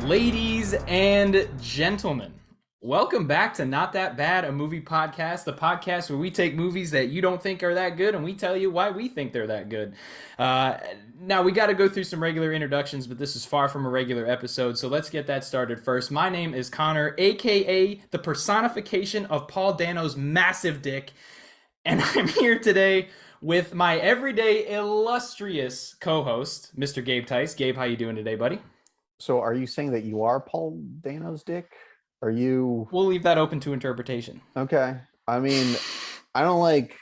Ladies and gentlemen, welcome back to Not That Bad, a movie podcast, the podcast where we take movies that you don't think are that good and we tell you why we think they're that good. Now, we got to go through some regular introductions, but this is far from a regular episode, so let's get that started first. My name is Connor, aka the personification of Paul Dano's massive dick, and I'm here today with my everyday illustrious co-host, Mr. Gabe Tice. Gabe, how you doing today, buddy? So are you saying that you are Paul Dano's dick? Are you We'll leave that open to interpretation. okay? I mean, I don't like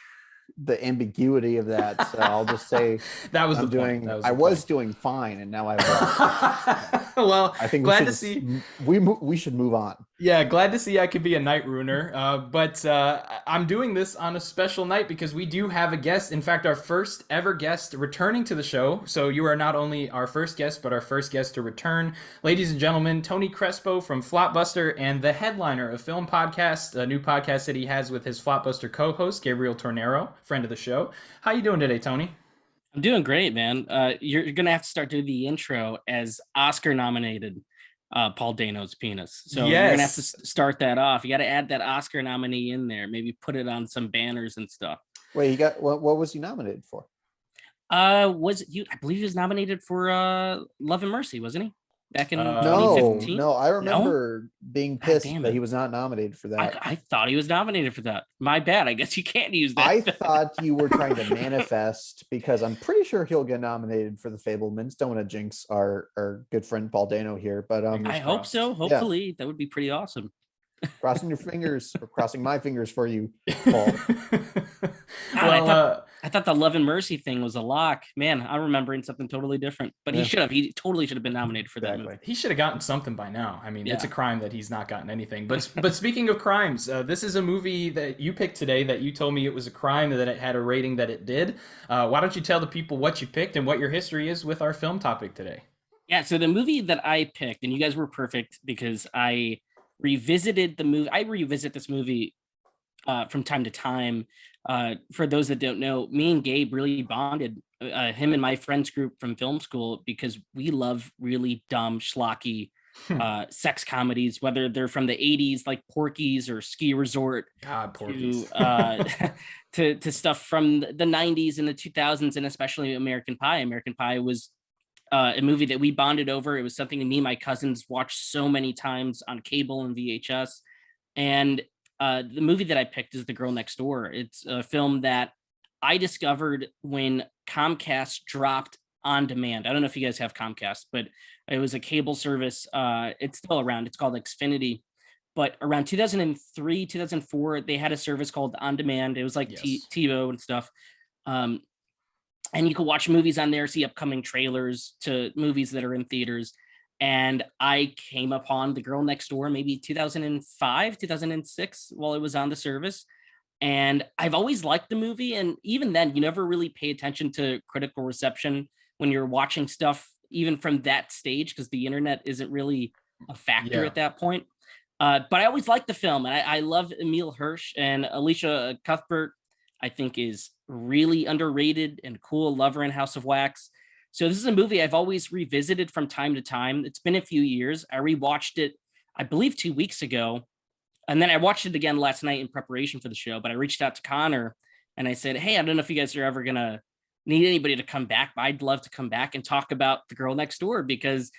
the ambiguity of that, so I'll just say That was I'm the point. doing. That was I the was point. doing fine, and now I've. Well, I think glad we to should see. we should move on. Yeah, glad to see I could be a night ruiner. But I'm doing this on a special night because we do have a guest. In fact, our first ever guest returning to the show. So you are not only our first guest, but our first guest to return. Ladies and gentlemen, Tony Crespo from Flopbuster and the headliner of Film Podcast, a new podcast that he has with his Flopbuster co-host, Gabriel Tornero, friend of the show. How you doing today, Tony? I'm doing great, man. You're gonna have to start doing the intro as Oscar nominated Paul Dano's penis. So you're gonna have to Yes. start that off. You got to add that Oscar nominee in there. Maybe put it on some banners and stuff. Wait, he got what was he nominated for? Was you? I believe he was nominated for Love and Mercy, wasn't he? Back in No, No, 2015. no, I remember being God pissed damn that it. he was not nominated for that. I thought he was nominated for that. My bad. I guess you can't use that. I thought you were trying to manifest because I'm pretty sure he'll get nominated for the Fablemans. Don't want to jinx our good friend Paul Dano here, but Fingers I hope crossed. so. Hopefully, that would be pretty awesome. crossing your fingers or crossing my fingers for you, Paul. Well, I thought the Love and Mercy thing was a lock. Man, I'm remembering something totally different. But Yeah. he should have. He totally should have been nominated for that Exactly. movie. he should have gotten something by now. I mean, it's a Yeah. crime that he's not gotten anything. But speaking of crimes, this is a movie that you picked today that you told me it was a crime and that it had a rating that it did. Why don't you tell the people what you picked and what your history is with our film topic today? Yeah. So the movie that I picked, and you guys were perfect because I revisited the movie. I revisit this movie from time to time. For those that don't know, me and Gabe really bonded. Him and my friends group from film school because we love really dumb, schlocky sex comedies, whether they're from the '80s like Porky's or Ski Resort God, to Porky's. to stuff from the '90s and the 2000s, and especially American Pie. American Pie was a movie that we bonded over. It was something that me and my cousins watched so many times on cable and VHS. And the movie that I picked is The Girl Next Door. It's a film that I discovered when Comcast dropped on demand. I don't know if you guys have Comcast, but it was a cable service. It's still around. It's called Xfinity. But around 2003, 2004, they had a service called On Demand. It was like Yes. TiVo and stuff. Um, and you could watch movies on there, see upcoming trailers to movies that are in theaters. And I came upon The Girl Next Door maybe 2005, 2006 while it was on the service. And I've always liked the movie. And even then, you never really pay attention to critical reception when you're watching stuff, even from that stage, because the internet isn't really a factor Yeah. at that point. But I always liked the film. And I love Emile Hirsch and Elisha Cuthbert. I think is really underrated and cool. Love her in House of Wax. So this is a movie I've always revisited from time to time. It's been a few years. I rewatched it, I believe, 2 weeks ago. And then I watched it again last night in preparation for the show. But I reached out to Connor and I said, hey, I don't know if you guys are ever going to need anybody to come back, but I'd love to come back and talk about The Girl Next Door because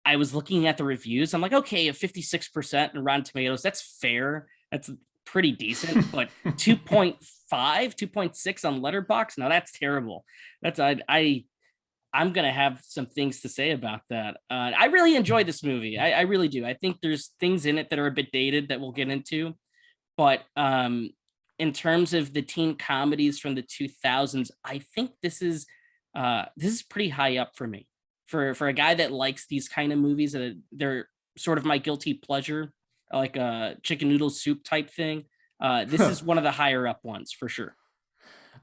I was looking at the reviews. I'm like, okay, a 56% in Rotten Tomatoes. That's fair. That's pretty decent, but 2.5, 2.6 on Letterboxd. Now that's terrible. That's I'm gonna have some things to say about that. I really enjoy this movie. I really do. I think there's things in it that are a bit dated that we'll get into, but in terms of the teen comedies from the 2000s, I think this is pretty high up for me. For a guy that likes these kind of movies, that they're sort of my guilty pleasure, like a chicken noodle soup type thing. This is one of the higher up ones for sure.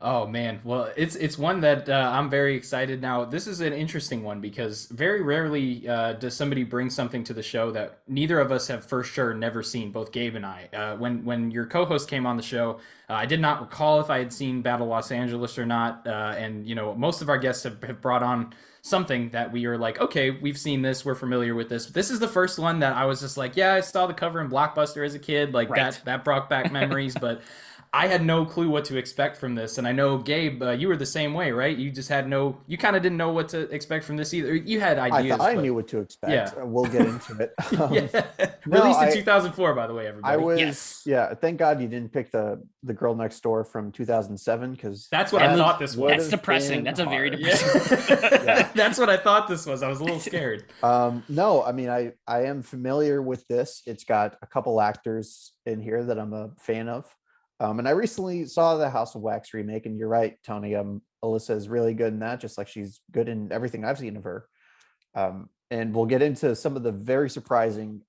Oh man, well, it's one that I'm very excited. Now, this is an interesting one because very rarely does somebody bring something to the show that neither of us have for sure never seen. Both Gabe and I. When your co-host came on the show, I did not recall if I had seen Battle Los Angeles or not. And you know, most of our guests have brought on something that we are like, okay, we've seen this, we're familiar with this. This is the first one that I was just like, yeah, I saw the cover in Blockbuster as a kid, like Right. that brought back memories, but I had no clue what to expect from this. And I know, Gabe, you were the same way, right? You just had you kind of didn't know what to expect from this either. You had I thought ideas, I but knew what to expect. yeah. We'll get into it. Yeah. No, Released in 2004, by the way, I everybody. was, Yes. yeah. Thank God you didn't pick the Girl Next Door from 2007, because That's what I thought this was. That's depressing. That's a very depressing. Yeah. That's what I thought this was. I was a little scared. No, I mean, I am familiar with this. It's got a couple actors in here that I'm a fan of. And I recently saw the House of Wax remake, and you're right, Tony. Alyssa is really good in that, just like she's good in everything I've seen of her. And we'll get into some of the very surprising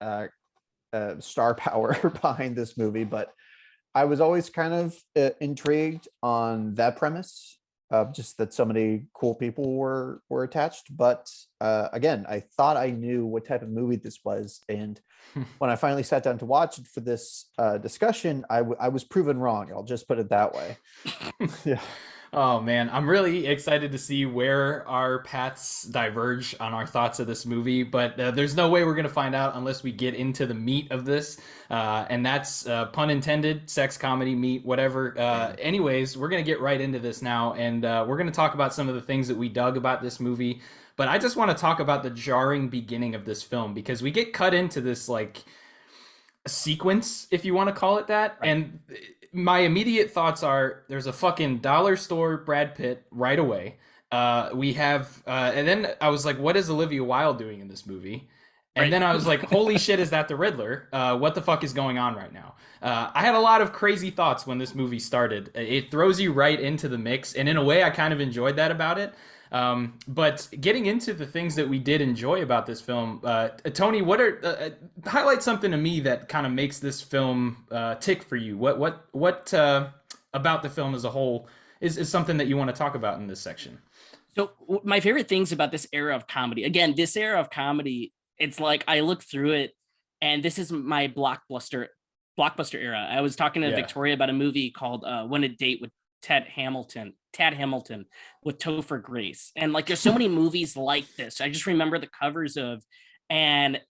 star power behind this movie, but I was always kind of intrigued on that premise, just that so many cool people were attached. But again, I thought I knew what type of movie this was, and when I finally sat down to watch it for this discussion, I was proven wrong. I'll just put it that way. Yeah. Oh man, I'm really excited to see where our paths diverge on our thoughts of this movie, but there's no way we're going to find out unless we get into the meat of this, and that's pun intended, sex comedy meat, whatever. Anyways, we're going to get right into this now, and we're going to talk about some of the things that we dug about this movie, but I just want to talk about the jarring beginning of this film, because we get cut into this like sequence, if you want to call it that, Right. and my immediate thoughts are there's a fucking dollar store Brad Pitt right away. We have, and then I was like, what is Olivia Wilde doing in this movie? And Right. then I was like, holy shit, is that the Riddler? What the fuck is going on right now? I had a lot of crazy thoughts when this movie started. It throws you right into the mix, and in a way, I kind of enjoyed that about it. But getting into the things that we did enjoy about this film, Tony, what are highlight something to me that kind of makes this film tick for you? What about the film as a whole is something that you want to talk about in this section? So my favorite things about this era of comedy, again, this era of comedy, it's like I look through it, and this is my blockbuster era. I was talking to Victoria about a movie called When a Date with Tad Hamilton with Topher Grace. And like there's so many movies like this. I just remember the covers of, and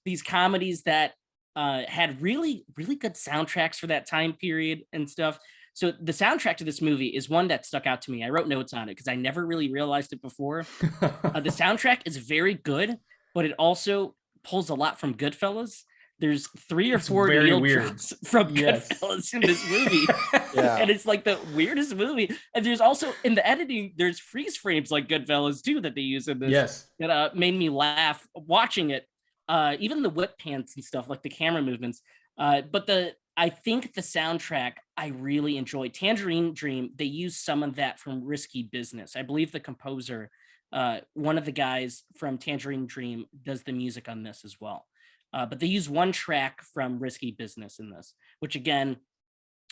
these comedies that had really, really good soundtracks for that time period and stuff. So the soundtrack to this movie is one that stuck out to me. I wrote notes on it because I never really realized it before. The soundtrack is very good, but it also pulls a lot from Goodfellas. There's 3 or 4 Neil drops from Goodfellas in this movie. Yeah. And it's like the weirdest movie. And there's also in the editing, there's freeze frames like Goodfellas too that they use in this. Yes. That made me laugh watching it. Even the whip pants and stuff, like the camera movements. But I think the soundtrack I really enjoyed. Tangerine Dream, they used some of that from Risky Business. I believe the composer, one of the guys from Tangerine Dream, does the music on this as well. But they use one track from Risky Business in this, which again,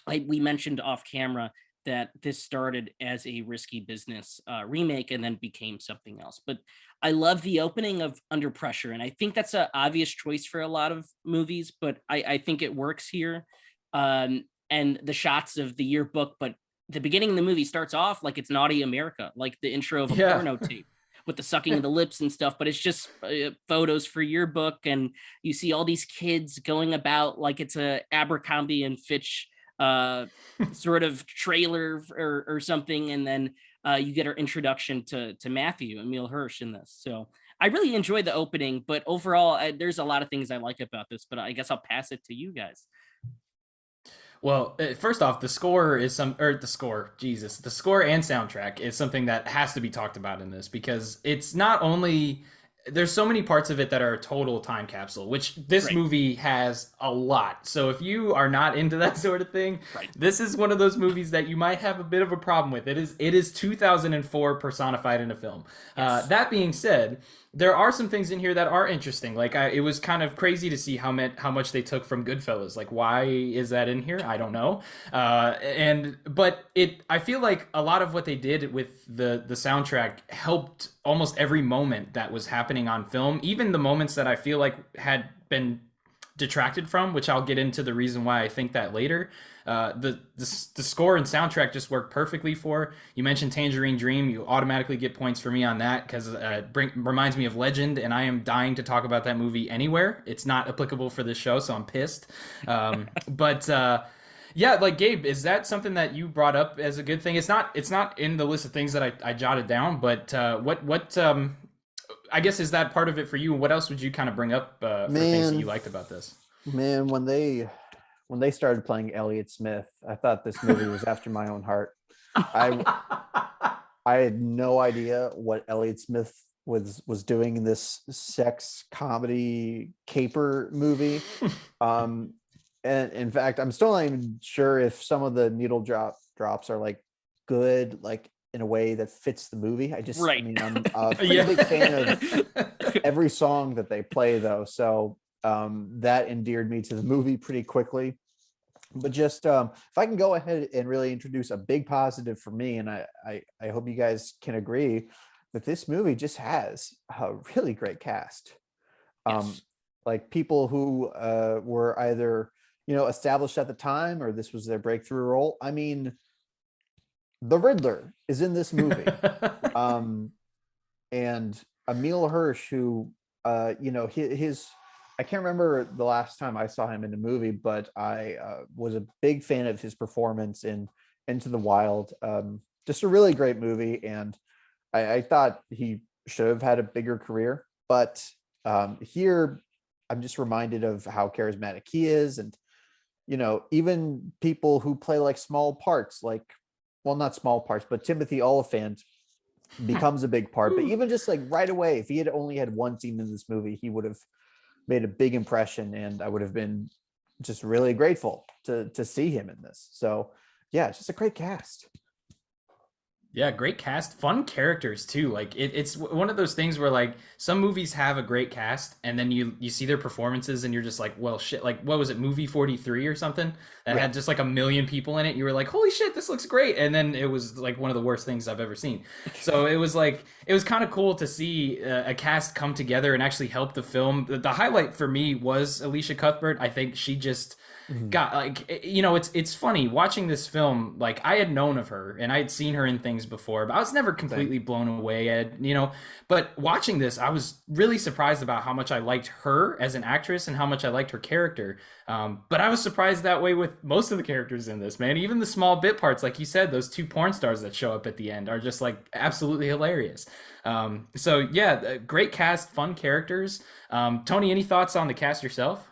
we mentioned off camera that this started as a Risky Business remake and then became something else. But I love the opening of Under Pressure, and I think that's an obvious choice for a lot of movies, but I think it works here. And the shots of the yearbook, but the beginning of the movie starts off like it's Naughty America, like the intro of a porno tape, with the sucking of the lips and stuff, but it's just photos for yearbook, and you see all these kids going about like it's a Abercrombie and Fitch sort of trailer or something, and then you get our introduction to Matthew, Emil Hirsch, in this. So I really enjoyed the opening, but overall, there's a lot of things I like about this, but I guess I'll pass it to you guys. Well, first off, the score and soundtrack is something that has to be talked about in this, because it's not only, there's so many parts of it that are a total time capsule, which this movie has a lot. So if you are not into that sort of thing, this is one of those movies that you might have a bit of a problem with. It is 2004 personified in a film. Yes. That being said, there are some things in here that are interesting. Like it was kind of crazy to see how much they took from Goodfellas. Like, why is that in here? I don't know. But I feel like a lot of what they did with the soundtrack helped almost every moment that was happening on film. Even the moments that I feel like had been detracted from, which I'll get into the reason why I think that later. The score and soundtrack just work perfectly for. You mentioned Tangerine Dream. You automatically get points for me on that because reminds me of Legend, and I am dying to talk about that movie anywhere. It's not applicable for this show, so I'm pissed. But yeah, like Gabe, is that something that you brought up as a good thing? It's not in the list of things that I jotted down, but what I guess is that part of it for you? What else would you kind of bring up for things that you liked about this? Man, when they started playing Elliott Smith, I thought this movie was after my own heart. I had no idea what Elliott Smith was doing in this sex comedy caper movie. And in fact, I'm still not even sure if some of the needle drops are like good, like in a way that fits the movie. I mean, I'm a pretty big fan of every song that they play, though. So that endeared me to the movie pretty quickly. But just if I can go ahead and really introduce a big positive for me, and I hope you guys can agree that this movie just has a really great cast. Yes. Like people who were either established at the time or this was their breakthrough role. I mean, the Riddler is in this movie. And Emil Hirsch, who his I can't remember the last time I saw him in a movie, but I was a big fan of his performance in Into the Wild. Just a really great movie, and I thought he should have had a bigger career. But here, I'm just reminded of how charismatic he is, and even people who play like small parts, like, well, not small parts, but Timothy Oliphant becomes a big part. But even just like right away, if he had only had one scene in this movie, he would have made a big impression, and I would have been just really grateful to see him in this. So yeah, it's just a great cast. Yeah, great cast, fun characters too. Like it's one of those things where like some movies have a great cast, and then you see their performances, and you're just like, well, shit. Like what was it, movie 43 or something that had just like 1 million people in it? You were like, holy shit, this looks great, and then it was like one of the worst things I've ever seen. So it was kind of cool to see a cast come together and actually help the film. The highlight for me was Elisha Cuthbert. I think she just got like it's funny watching this film. Like I had known of her and I had seen her in things before, but I was never completely blown away but watching this I was really surprised about how much I liked her as an actress and how much I liked her character. But I was surprised that way with most of the characters in this, man. Even the small bit parts, like you said, those two porn stars that show up at the end are just like absolutely hilarious. So yeah, great cast, fun characters. Tony, any thoughts on the cast yourself?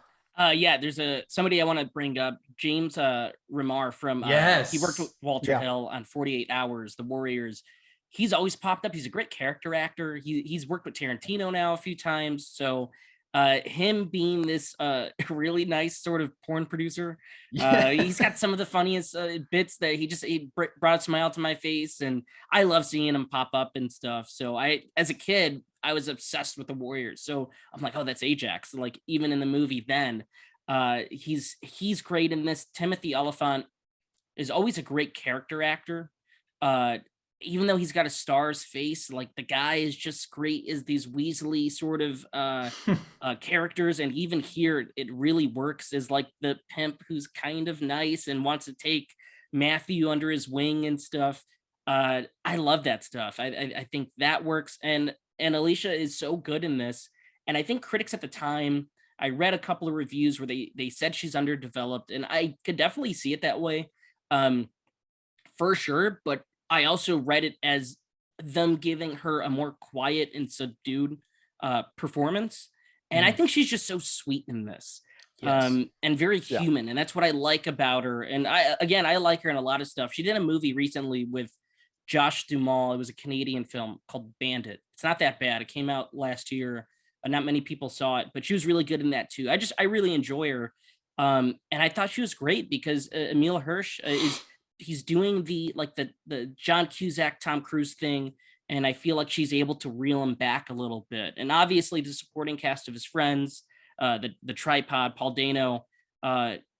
Yeah, there's somebody I want to bring up, James Remar from Yes. he worked with Walter Hill on 48 Hours, The Warriors. He's always popped up. He's a great character actor. He's worked with Tarantino now a few times. So him being this really nice sort of porn producer, he's got some of the funniest bits that he brought a smile to my face, and I love seeing him pop up and stuff. So as a kid, I was obsessed with the Warriors. So I'm like, oh, that's Ajax. Like even in the movie then, he's great in this. Timothy Oliphant is always a great character actor. Even though he's got a star's face, like the guy is just great as these Weasley sort of characters. And even here, it really works as like the pimp who's kind of nice and wants to take Matthew under his wing and stuff. I love that stuff. I think that works. And Elisha is so good in this. And I think critics at the time, I read a couple of reviews where they said she's underdeveloped, and I could definitely see it that way, for sure. But I also read it as them giving her a more quiet and subdued performance. And I think she's just so sweet in this. Yes. And very human. And that's what I like about her. And I like her in a lot of stuff. She did a movie recently with Josh Duhamel. It was a Canadian film called Bandit. It's not that bad. It came out last year. Not many people saw it, but she was really good in that too. I really enjoy her. And I thought she was great because Emil Hirsch he's doing the John Cusack, Tom Cruise thing. And I feel like she's able to reel him back a little bit. And obviously the supporting cast of his friends, the tripod, Paul Dano,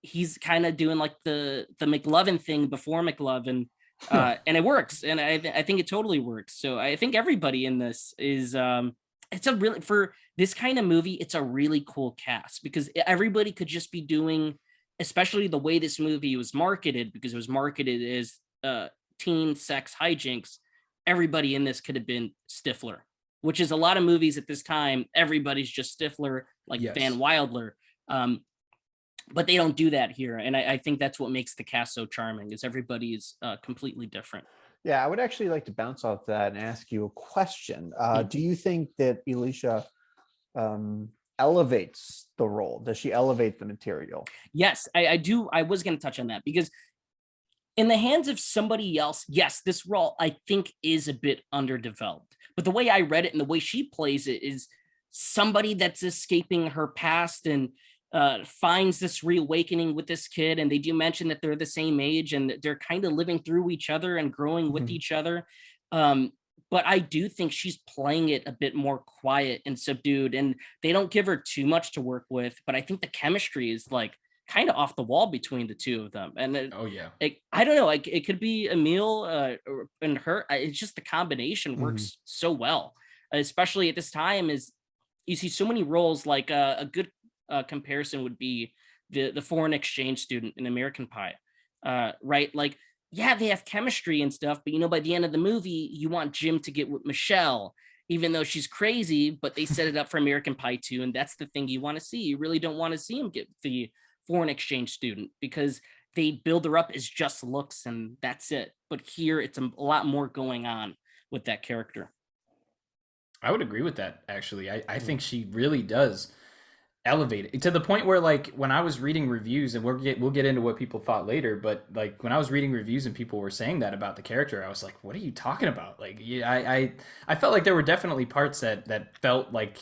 he's kind of doing like the McLovin thing before McLovin. And it works. And I think it totally works. So I think everybody in this is it's a really, for this kind of movie, it's a really cool cast because everybody could just be doing, especially the way this movie was marketed, because it was marketed as teen sex hijinks. Everybody in this could have been Stifler, which is a lot of movies at this time. Everybody's just Stifler, like Van Yes. Wilder. But they don't do that here, and I think that's what makes the cast so charming. Is everybody is completely different. Yeah, I would actually like to bounce off that and ask you a question. Mhm. Do you think that Elisha elevates the role? Does she elevate the material? Yes, I do. I was going to touch on that because in the hands of somebody else, yes, this role I think is a bit underdeveloped. But the way I read it and the way she plays it is somebody that's escaping her past and finds this reawakening with this kid. And they do mention that they're the same age and that they're kind of living through each other and growing with Mhm. each other. Um, but I do think she's playing it a bit more quiet and subdued, and they don't give her too much to work with. But I think the chemistry is like kind of off the wall between the two of them. And Oh yeah. I don't know, like it could be Emil and her. It's just the combination Mhm. works so well, especially at this time. Is you see so many roles. Like a good comparison would be the foreign exchange student in American Pie, right? Like, yeah, they have chemistry and stuff, but by the end of the movie, you want Jim to get with Michelle, even though she's crazy. But they set it up for American Pie 2, and that's the thing you want to see. You really don't want to see him get the foreign exchange student because they build her up as just looks and that's it. But here, it's a lot more going on with that character. I would agree with that actually. I Mhm. think she really does elevate it to the point where, like, when I was reading reviews, and we'll get into what people thought later, but like when I was reading reviews and people were saying that about the character, I was like, what are you talking about? Like, yeah, I felt like there were definitely parts that felt like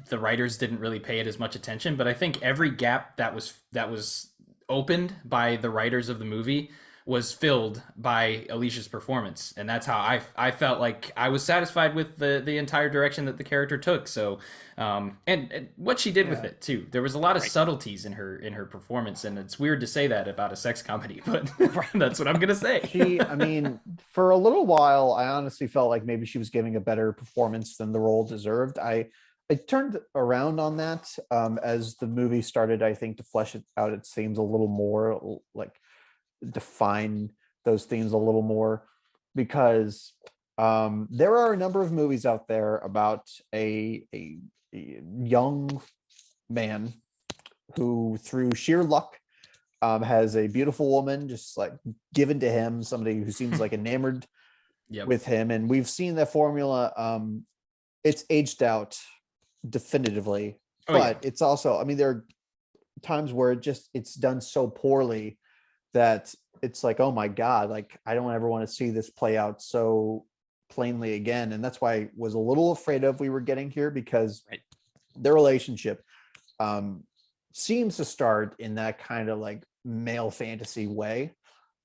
the writers didn't really pay it as much attention, but I think every gap that was opened by the writers of the movie was filled by Alicia's performance, and that's how I felt like I was satisfied with the entire direction that the character took. So, and what she did with Yeah. it too, there was a lot of Right. subtleties in her performance, and it's weird to say that about a sex comedy, but Right. that's what I'm gonna say. I mean, for a little while, I honestly felt like maybe she was giving a better performance than the role deserved. I turned around on that as the movie started, I think, to flesh it out its themes a little more, like define those themes a little more, because there are a number of movies out there about a young man who, through sheer luck, has a beautiful woman just like given to him, somebody who seems like enamored Yep. with him, and we've seen that formula. It's aged out definitively, Oh yeah. but it's also, I mean, there are times where it's done so poorly that it's like, oh my god, like I don't ever want to see this play out so plainly again. And that's why I was a little afraid of we were getting here, because Right. their relationship um seems to start in that kind of like male fantasy way.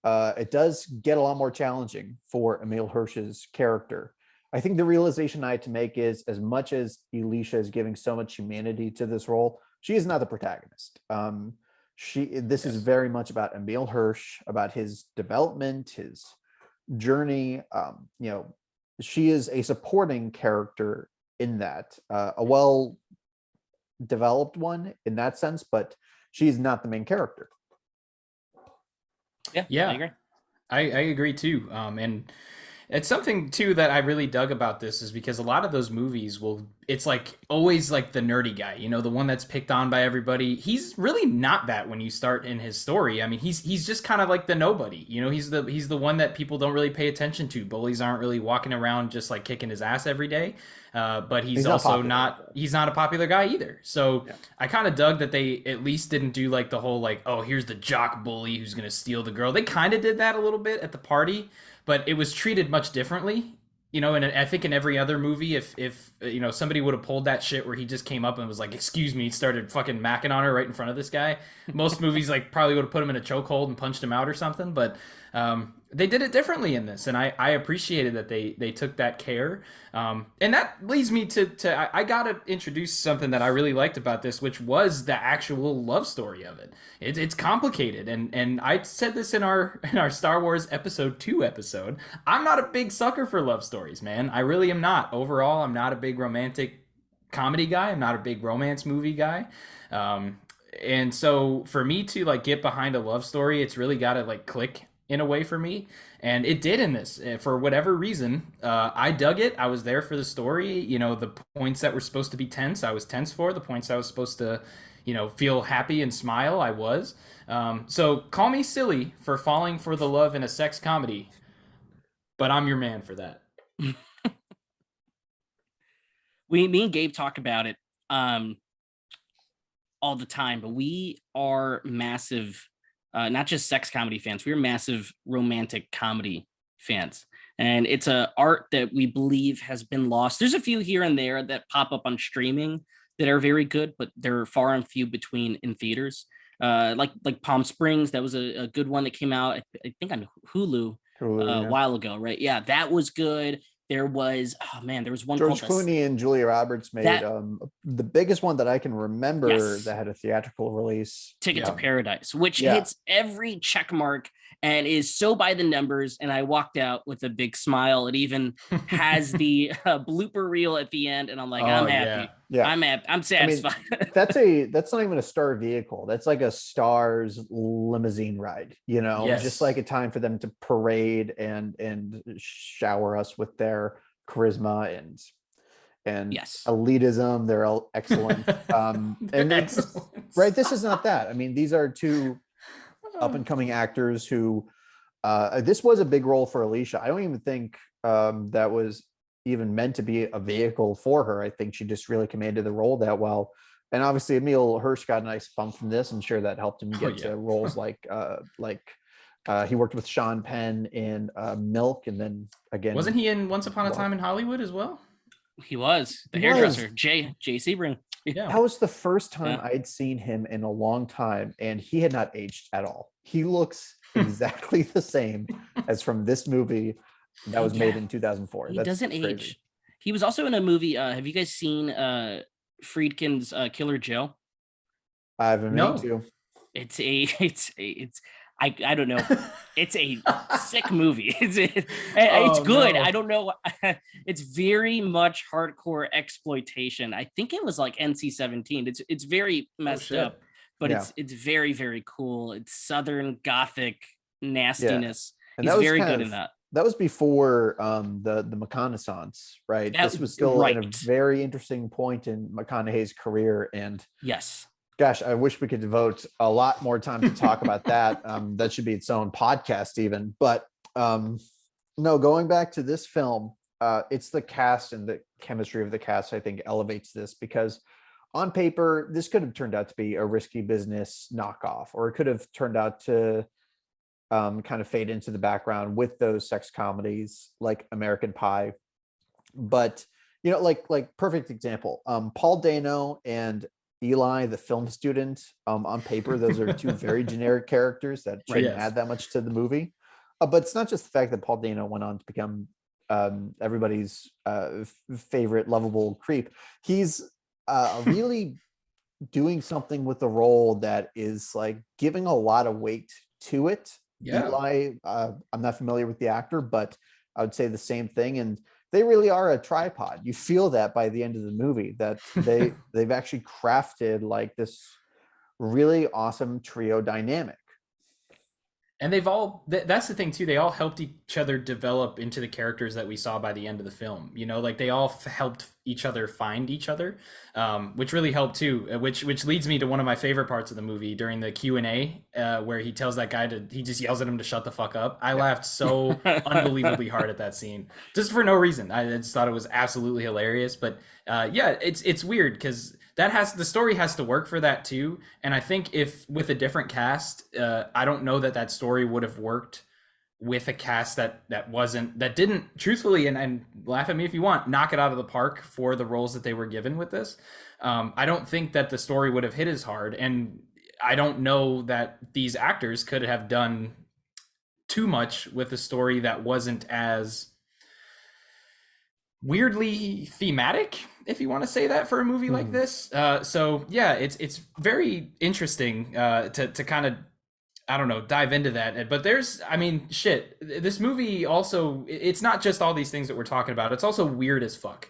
It does get a lot more challenging for Emil Hirsch's character. I think the realization I had to make is, as much as Elisha is giving so much humanity to this role, she is not the protagonist. This is Yes. very much about Emil Hirsch, about his development, his journey. She is a supporting character in that, a well developed one in that sense, but she's not the main character. Yeah, I Yeah, agree. I agree too. And it's something too that I really dug about this, is because a lot of those movies it's like always like the nerdy guy, the one that's picked on by everybody. He's really not that when you start in his story. I mean, he's just kind of like the nobody. He's the one that people don't really pay attention to. Bullies aren't really walking around just like kicking his ass every day. But he's He's not also popular. he's not a popular guy either. So Yeah. I kind of dug that they at least didn't do like the whole like, oh, here's the jock bully who's gonna steal the girl. They kind of did that a little bit at the party, but it was treated much differently. And I think in every other movie, if somebody would have pulled that shit where he just came up and was like, "Excuse me," started fucking macking on her right in front of this guy, most movies like probably would have put him in a chokehold and punched him out or something. But they did it differently in this, and I appreciated that they took that care. And that leads me to I gotta introduce something that I really liked about this, which was the actual love story of it. It's complicated, and I said this in our Star Wars Episode 2 episode. I'm not a big sucker for love stories, man. I really am not. Overall, I'm not a big romantic comedy guy. I'm not a big romance movie guy. Um, and so for me to like get behind a love story, it's really got to like click in a way for me. And it did in this. For whatever reason. I dug it. I was there for the story. You know, the points that were supposed to be tense, I was tense for. The points I was supposed to, you know, feel happy and smile, I was. So call me silly for falling for the love in a sex comedy, but I'm your man for that. Me and Gabe talk about it um all the time, but we are massive, not just sex comedy fans. We're massive romantic comedy fans, and it's a art that we believe has been lost. There's a few here and there that pop up on streaming that are very good, but they're far and few between in theaters. Like Palm Springs, that was a good one that came out, I think on Hulu Hulu, a yeah. while ago, right? Yeah, that was good. There was, oh man, there was one George called Clooney and Julia Roberts made that the biggest one that I can remember yes, that had a theatrical release. Ticket to Um, Paradise, which yeah, hits every check mark and is so by the numbers. And I walked out with a big smile. It even has the blooper reel at the end, and I'm like, I'm Oh yeah. happy. yeah. I'm happy. I'm I mean, satisfied. that's not even a star vehicle. That's like a star's limousine ride, you know, just Yes. like a time for them to parade and shower us with their charisma and Yes. elitism. They're all excellent. They're And it's excellent. right. This is not that. I mean, these are two up Oh, and coming actors who this was a big role for Elisha. I don't even think that was even meant to be a vehicle for her. I think she just really commanded the role that well. And obviously, Emil Hirsch got a nice bump from this. I'm sure that helped him oh get yeah. to roles like he worked with Sean Penn in Milk, and then again, Wasn't he in Once Upon a well, Time in Hollywood as well? He was he the was hairdresser, Jay Sebring. Yeah. that was the first time Yeah. I'd seen him in a long time, and he had not aged at all. He looks exactly the same as from this movie that was made Yeah. in 2004. He That's doesn't crazy. age. He was also in a movie. Have you guys seen Friedkin's Killer Joe? I've been meaning No. to. It's I don't know. It's a sick movie. It's Oh, good. no. I don't know. It's very much hardcore exploitation. I think it was like NC-17. It's very Oh messed shit. up, but Yeah. it's very very cool. It's Southern Gothic Yeah. nastiness. And He's that was very kind good of in that. that was before the McConaissance, right? That This was still in a right. very interesting point in McConaughey's career. And Yes. gosh, I wish we could devote a lot more time to talk about that. That should be its own podcast, even. But no, going back to this film, it's the cast and the chemistry of the cast, I think, elevates this because on paper, this could have turned out to be a risky business knockoff, or it could have turned out to kind of fade into the background with those sex comedies like American Pie. But you know, like perfect example, Paul Dano and Eli, the film student. On paper, those are two very generic characters that Right. shouldn't Yes. add that much to the movie. But it's not just the fact that Paul Dano went on to become everybody's favorite lovable creep. He's really doing something with the role that is like giving a lot of weight to it. Yeah. Eli, I'm not familiar with the actor, but I would say the same thing. And they really are a tripod. You feel that by the end of the movie that they've actually crafted like this really awesome trio dynamic. And they've all that's the thing too, they all helped each other develop into the characters that we saw by the end of the film, you know, like they all helped each other find each other, which really helped too, which leads me to one of my favorite parts of the movie during the Q&A, where he tells that guy he just yells at him to shut the fuck up. I laughed so unbelievably hard at that scene, just for no reason. I just thought it was absolutely hilarious. But yeah, it's weird because the story has to work for that too. And I think if with a different cast, I don't know that story would have worked with a cast that didn't truthfully, and laugh at me if you want, knock it out of the park for the roles that they were given with this. I don't think that the story would have hit as hard, and I don't know that these actors could have done too much with a story that wasn't as weirdly thematic, if you want to say that, for a movie like this. So yeah, it's very interesting to kind of, I don't know, dive into that. But I mean, shit, this movie also, it's not just all these things that we're talking about. It's also weird as fuck.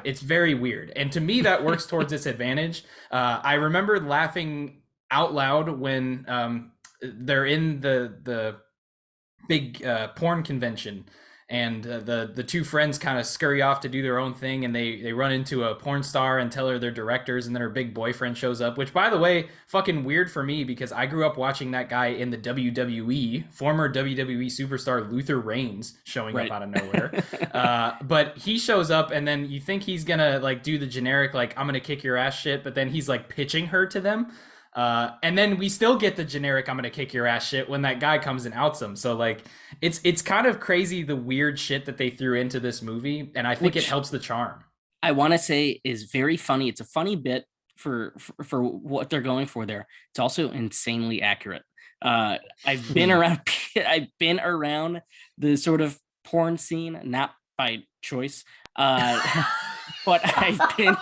It's very weird, and to me that works towards its advantage. I remember laughing out loud when they're in the big porn convention, and the two friends kind of scurry off to do their own thing, and they run into a porn star and tell her they're directors, and then her big boyfriend shows up, which, by the way, fucking weird for me because I grew up watching that guy in the WWE, former WWE superstar Luther Reigns showing up out of nowhere. But he shows up, and then you think he's gonna like do the generic like I'm gonna kick your ass shit, but then he's like pitching her to them. And then we still get the generic "I'm gonna kick your ass" shit when that guy comes and outs him. So like, it's kind of crazy the weird shit that they threw into this movie, and I think it helps the charm. I want to say is very funny. It's a funny bit for what they're going for there. It's also insanely accurate. I've been around the sort of porn scene, not by choice. But I've been,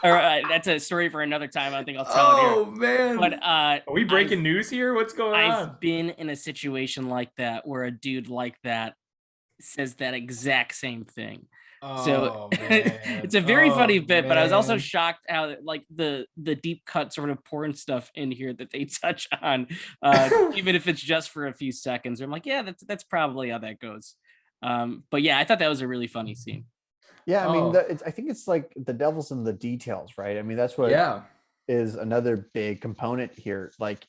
that's a story for another time. I don't think I'll tell it here. Oh man! But are we breaking news here? What's going on? I've been in a situation like that where a dude like that says that exact same thing. So it's a very funny bit, but I was also shocked how like the deep cut sort of porn stuff in here that they touch on, even if it's just for a few seconds. I'm like, yeah, that's probably how that goes. But yeah, I thought that was a really funny scene. Yeah, I mean, I think it's like the devil's in the details, right? I mean, that's what is another big component here. Like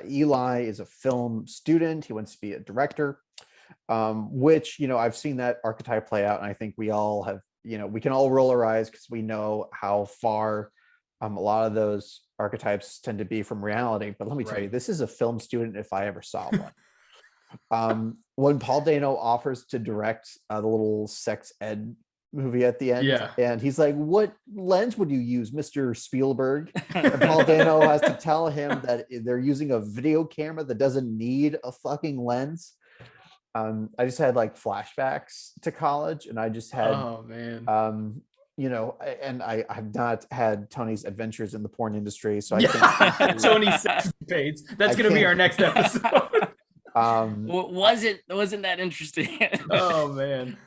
Eli is a film student. He wants to be a director, which, you know, I've seen that archetype play out. And I think we all have, you know, we can all roll our eyes because we know how far a lot of those archetypes tend to be from reality. But let me tell you, this is a film student if I ever saw one. When Paul Dano offers to direct the little sex ed movie at the end, and he's like, what lens would you use, Mr. Spielberg? And Paul Dano has to tell him that they're using a video camera that doesn't need a fucking lens. I just had like flashbacks to college, and I just had you know, and I have not had Tony's adventures in the porn industry, so I think Tony's sex escapades. That's gonna be our next episode. Wasn't that interesting? Oh man.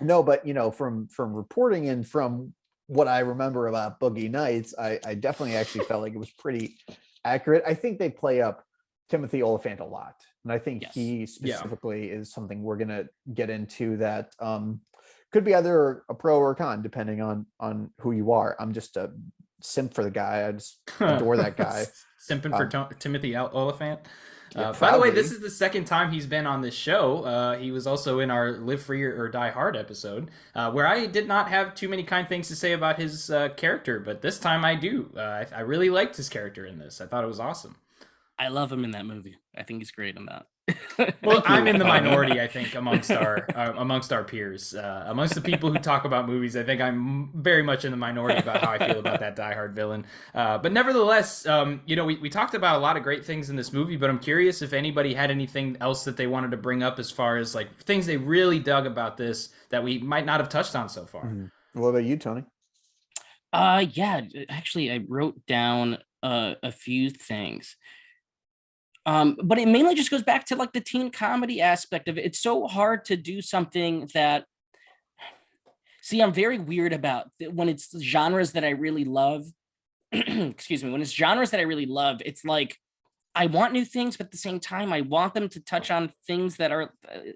No, but you know, from reporting and from what I remember about Boogie Nights, I definitely actually felt like it was pretty accurate. I think they play up Timothy Olyphant a lot, and I think he specifically is something we're gonna get into that could be either a pro or a con depending on who you are. I'm just a simp for the guy. I just adore that guy. Simping for Timothy Olyphant. By the way, this is the second time he's been on this show. He was also in our Live Free or Die Hard episode, where I did not have too many kind things to say about his character, but this time I do. I really liked his character in this. I thought it was awesome. I love him in that movie. I think he's great in that. Well, I'm in the minority, I think, amongst our peers. Amongst the people who talk about movies, I think I'm very much in the minority about how I feel about that Die Hard villain. But nevertheless, you know, we talked about a lot of great things in this movie, but I'm curious if anybody had anything else that they wanted to bring up as far as like things they really dug about this that we might not have touched on so far. Mm-hmm. What about you, Tony? Yeah, actually, I wrote down a few things. But it mainly just goes back to like the teen comedy aspect of it. It's so hard to do something that, see, I'm very weird about when it's genres that I really love. Excuse me. When it's genres that I really love, it's like, I want new things, but at the same time, I want them to touch on things that are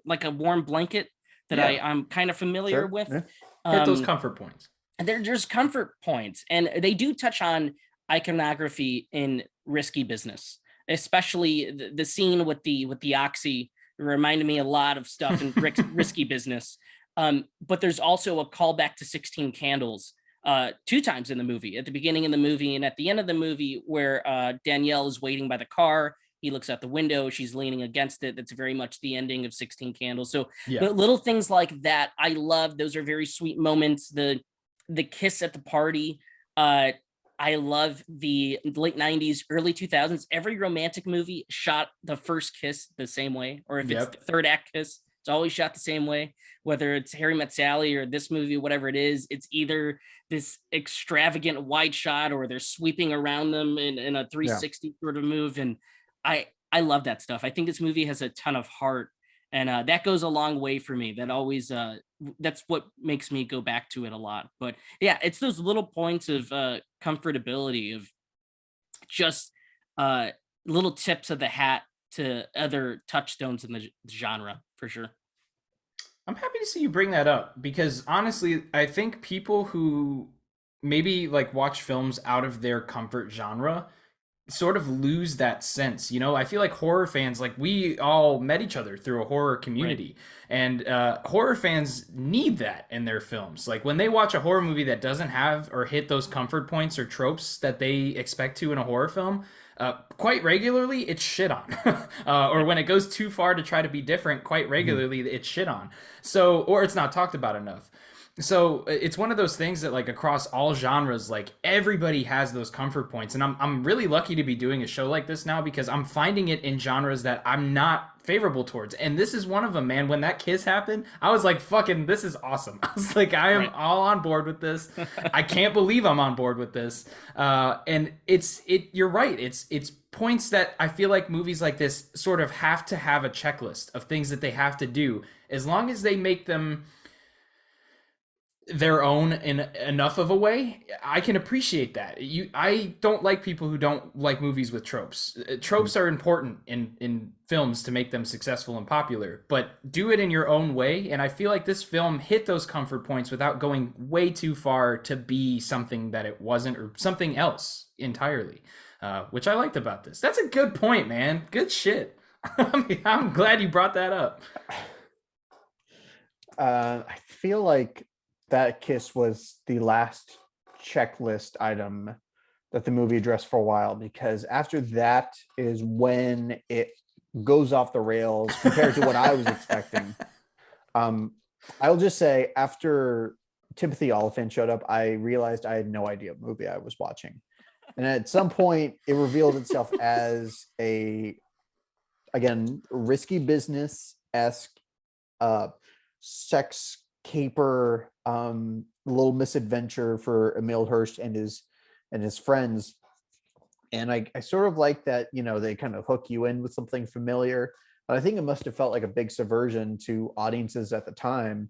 like a warm blanket that I'm kind of familiar with. Hit those comfort points. They're just comfort points. And they do touch on iconography in risky business. Especially the scene with the oxy reminded me a lot of stuff in risky business. But there's also a callback to 16 Candles 2 times in the movie, at the beginning of the movie and at the end of the movie, where Danielle is waiting by the car. He looks out the window. She's leaning against it. That's very much the ending of 16 Candles. So little things like that, I love. Those are very sweet moments. The kiss at the party. I love the late 90s, early 2000s. Every romantic movie shot the first kiss the same way, or if it's the third act kiss, it's always shot the same way. Whether it's Harry Met Sally or this movie, whatever it is, it's either this extravagant wide shot or they're sweeping around them in a 360 sort of move. And I love that stuff. I think this movie has a ton of heart. And that goes a long way for me. That always that's what makes me go back to it a lot. But yeah, it's those little points of comfortability, of just uh little tips of the hat to other touchstones in the genre, for sure. I'm happy to see you bring that up because honestly, I think people who maybe like watch films out of their comfort genre sort of lose that sense. I feel like horror fans, like we all met each other through a horror Right. community, and horror fans need that in their films. Like when they watch a horror movie that doesn't have or hit those comfort points or tropes that they expect to in a horror film, quite regularly it's shit on. Or when it goes too far to try to be different, quite Mhm. regularly it's shit on. So, or it's not talked about enough. So it's one of those things that like across all genres, like everybody has those comfort points, and I'm really lucky to be doing a show like this now because I'm finding it in genres that I'm not favorable towards, and this is one of them, man. When that kiss happened, I was like, fucking, this is awesome. I was like, I am Right. all on board with this. I can't believe I'm on board with this. And you're right. It's points that I feel like movies like this sort of have to have a checklist of things that they have to do, as long as they make them their own in enough of a way. I can appreciate that. I don't like people who don't like movies with tropes. Mhm. Tropes are important in films to make them successful and popular, but do it in your own way. And I feel like this film hit those comfort points without going way too far to be something that it wasn't, or something else entirely, which I liked about this. That's a good point, man. Good shit. I'm glad you brought that up. I feel like that kiss was the last checklist item that the movie addressed for a while, because after that is when it goes off the rails compared to what I was expecting. Um, I'll just say, after Timothy Oliphant showed up, I realized I had no idea what movie I was watching. And at some point, it revealed itself as a, again, risky business esque uh, sex caper, little misadventure for Emil Hirsch and his friends. And I sort of like that, they kind of hook you in with something familiar. But I think it must have felt like a big subversion to audiences at the time,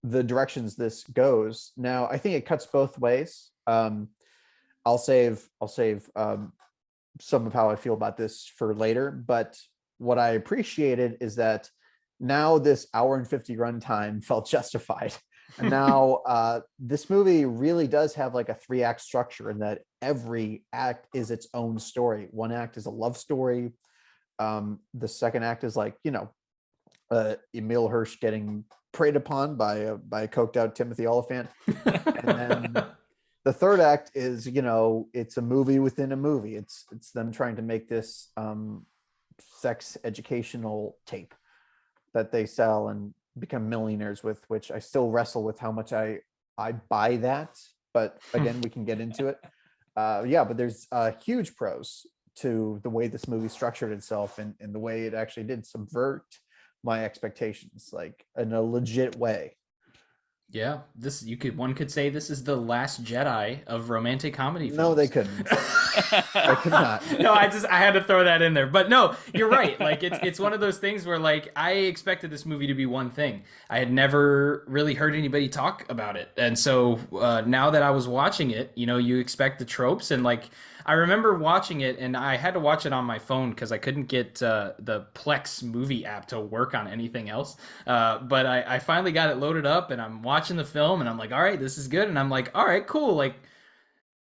the directions this goes. Now, I think it cuts both ways. I'll save some of how I feel about this for later. But what I appreciated is that now this hour and 50 runtime felt justified. And now this movie really does have like a 3-act structure, in that every act is its own story. One act is a love story. The second act is like, Emil Hirsch getting preyed upon by a coked out Timothy Oliphant. And then the third act is, it's a movie within a movie. It's them trying to make this sex educational tape that they sell and become millionaires with, which I still wrestle with how much I buy that. But again, we can get into it. Yeah, but there's huge pros to the way this movie structured itself, and the way it actually did subvert my expectations, like in a legit way. Yeah, one could say this is the last Jedi of romantic comedy No, they films. couldn't. They could not. No, I had to throw that in there. But no, you're right. Like it's one of those things where like I expected this movie to be one thing. I had never really heard anybody talk about it. And so now that I was watching it, you expect the tropes, and like I remember watching it, and I had to watch it on my phone because I couldn't get the Plex movie app to work on anything else. But I finally got it loaded up, and I'm watching the film, and I'm like, all right, this is good. And I'm like, all right, cool. Like,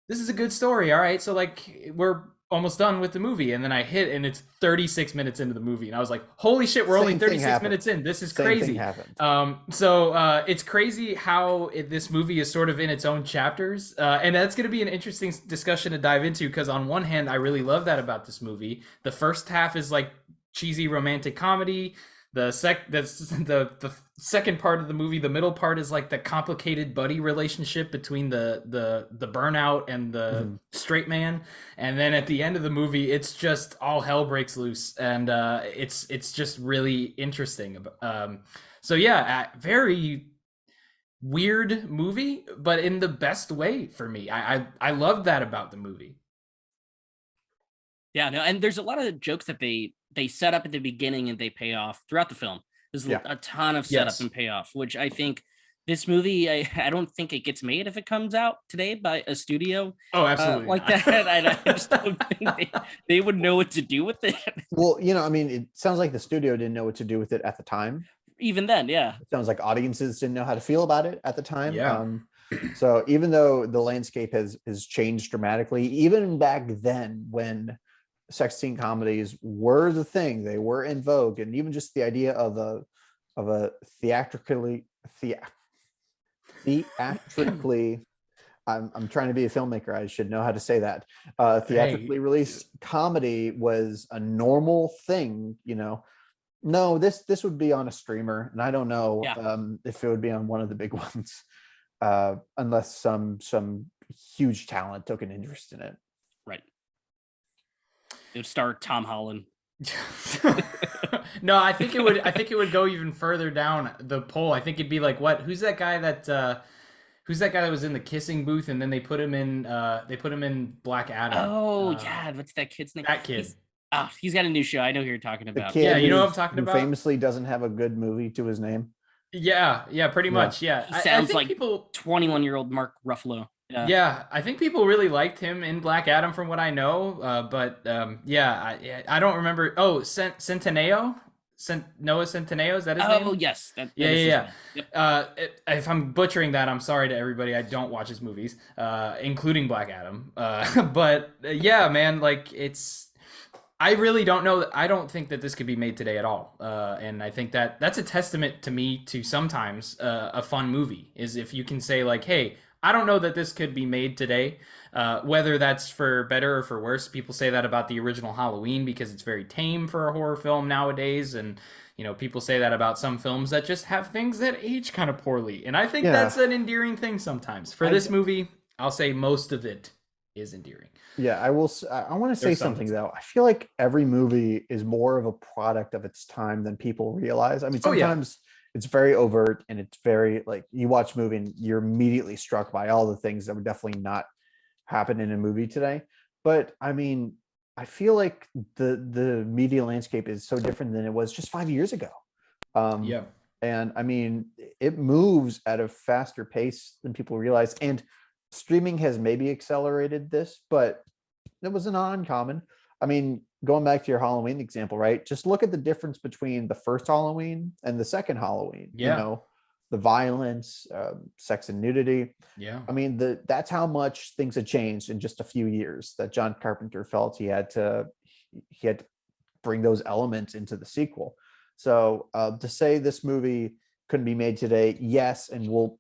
this is a good story. All right. So, like, we're almost done with the movie. And then I hit, and it's 36 minutes into the movie. And I was like, holy shit, we're only Same thing 36 happened. minutes in. This is Same thing crazy. happened. So it's crazy how this movie is sort of in its own chapters. And that's going to be an interesting discussion to dive into, because on one hand, I really love that about this movie. The first half is like cheesy romantic comedy. The second part of the movie, the middle part, is like the complicated buddy relationship between the burnout and the Mhm. straight man. And then at the end of the movie, it's just all hell breaks loose, and it's just really interesting. So yeah, very weird movie, but in the best way for me. I love that about the movie. Yeah, no, and there's a lot of jokes that they set up at the beginning and they pay off throughout the film. There's Yeah. a ton of setup Yes. and payoff, which I think this movie, I don't think it gets made if it comes out today by a studio Oh, absolutely like not. that. I just don't think they would know what to do with it. Well, I mean, it sounds like the studio didn't know what to do with it at the time. Even then, yeah. It sounds like audiences didn't know how to feel about it at the time. Yeah. So even though the landscape has changed dramatically, even back then when sex scene comedies were the thing, they were in vogue, and even just the idea of a theatrically I'm trying to be a filmmaker. I should know how to say that. Theatrically Hey. released comedy was a normal thing. No, this would be on a streamer, and I don't know Yeah. if it would be on one of the big ones, unless some huge talent took an interest in it. Right. It would star Tom Holland. No, I think it would go even further down the poll. I think it'd be like, what? Who's that guy that was in the kissing booth and then they put him in Black Adam? Oh yeah, what's that kid's name? That kid. He's got a new show. I know who you're talking The about. kid, Yeah, you know what I'm talking who about? famously doesn't have a good movie to his name. Yeah, pretty much. Yeah, He I sounds think like people. 21-year-old Mark Ruffalo. Yeah, I think people really liked him in Black Adam, from what I know. But yeah, I don't remember. Oh, Centineo, Noah Centineo, is that his name? Oh yes, that Yeah, is his yeah, name. Yep. yeah. If I'm butchering that, I'm sorry to everybody. I don't watch his movies, including Black Adam. But yeah, man, like I really don't know. I don't think that this could be made today at all. And I think that that's a testament to me to sometimes a fun movie is if you can say like, hey, I don't know that this could be made today. Whether that's for better or for worse, people say that about the original Halloween because it's very tame for a horror film nowadays, and people say that about some films that just have things that age kind of poorly. And I think Yeah. that's an endearing thing sometimes. For this movie, I'll say most of it is endearing. Yeah, I will. I want to say something though. I feel like every movie is more of a product of its time than people realize. I mean, Oh, yeah. sometimes it's very overt and it's very like you watch a movie and you're immediately struck by all the things that would definitely not happen in a movie today. But I mean, I feel like the media landscape is so different than it was just 5 years ago. Yeah. And I mean, it moves at a faster pace than people realize. And streaming has maybe accelerated this, but it was not uncommon. I mean, going back to your Halloween example, right? Just look at the difference between the first Halloween and the second Halloween. Yeah. The violence, sex and nudity. Yeah. I mean, that's how much things had changed in just a few years that John Carpenter felt he had to bring those elements into the sequel. So to say this movie couldn't be made today, yes, and we'll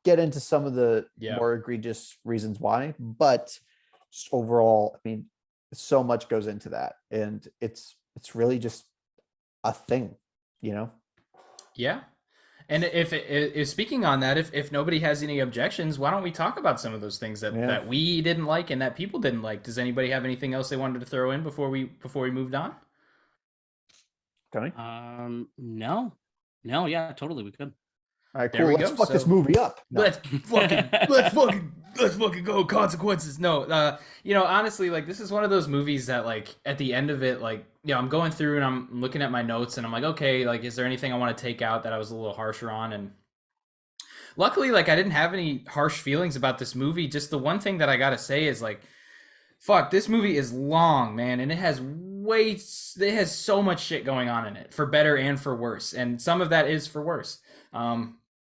get into some of the more egregious reasons why, but just overall, I mean, so much goes into that, and it's really just a thing, Yeah. And if speaking on that, if nobody has any objections, why don't we talk about some of those things that we didn't like and that people didn't like? Does anybody have anything else they wanted to throw in before we moved on? Tony? No, yeah, totally, we could. All right, There cool. we Let's go. fuck this movie up. No. Let's fucking go. Consequences. No, honestly, like this is one of those movies that like at the end of it, like, I'm going through and I'm looking at my notes and I'm like, okay, like, is there anything I want to take out that I was a little harsher on? And luckily, like, I didn't have any harsh feelings about this movie. Just the one thing that I gotta say is like, fuck, this movie is long, man, and it has so much shit going on in it, for better and for worse, and some of that is for worse.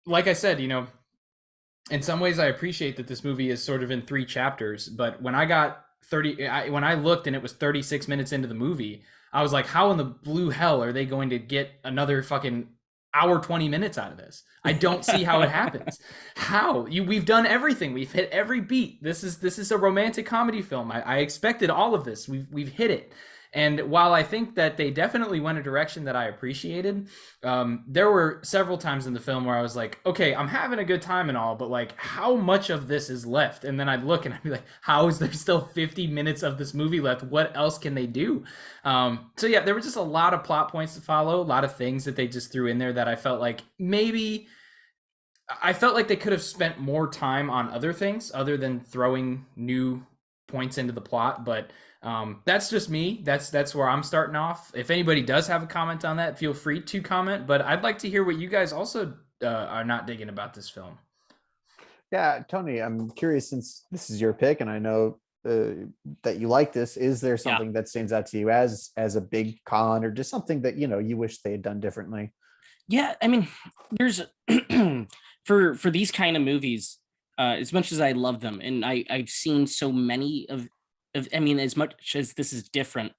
Like I said, in some ways I appreciate that this movie is sort of in 3 chapters, but when when I looked and it was 36 minutes into the movie, I was like, how in the blue hell are they going to get another fucking hour 20 minutes out of this? I don't see how it happens. How? We've done everything. We've hit every beat. This is a romantic comedy film. I expected all of this. We've hit it. And while I think that they definitely went a direction that I appreciated, there were several times in the film where I was like, okay, I'm having a good time and all, but like, how much of this is left? And then I'd look and I'd be like, how is there still 50 minutes of this movie left? What else can they do? So yeah, there were just a lot of plot points to follow, a lot of things that they just threw in there that I felt like they could have spent more time on other things other than throwing new points into the plot. But That's just me. That's where I'm starting off. If anybody does have a comment on that, feel free to comment. But I'd like to hear what you guys also are not digging about this film. Yeah, Tony, I'm curious since this is your pick, and I know that you like this. Is there Yeah. something that stands out to you as a big con, or just something that you wish they had done differently? Yeah, I mean, there's for these kind of movies, as much as I love them, and I've seen so many of I mean, as much as this is different,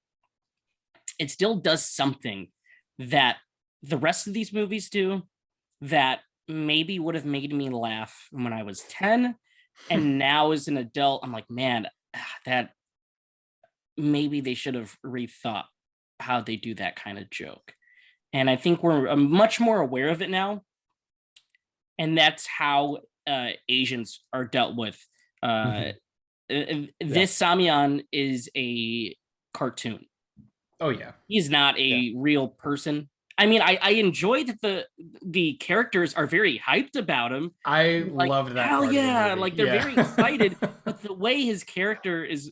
it still does something that the rest of these movies do that maybe would have made me laugh when I was 10, and now as an adult, I'm like, man, that maybe they should have rethought how they do that kind of joke. And I think we're much more aware of it now, and that's how Asians are dealt with. Mhm. This Samyan is a cartoon. Oh yeah. He's not a real person. I mean, I enjoy that the characters are very hyped about him. I Like, loved that hell part of the yeah, movie. like they're Yeah. very excited. But the way his character is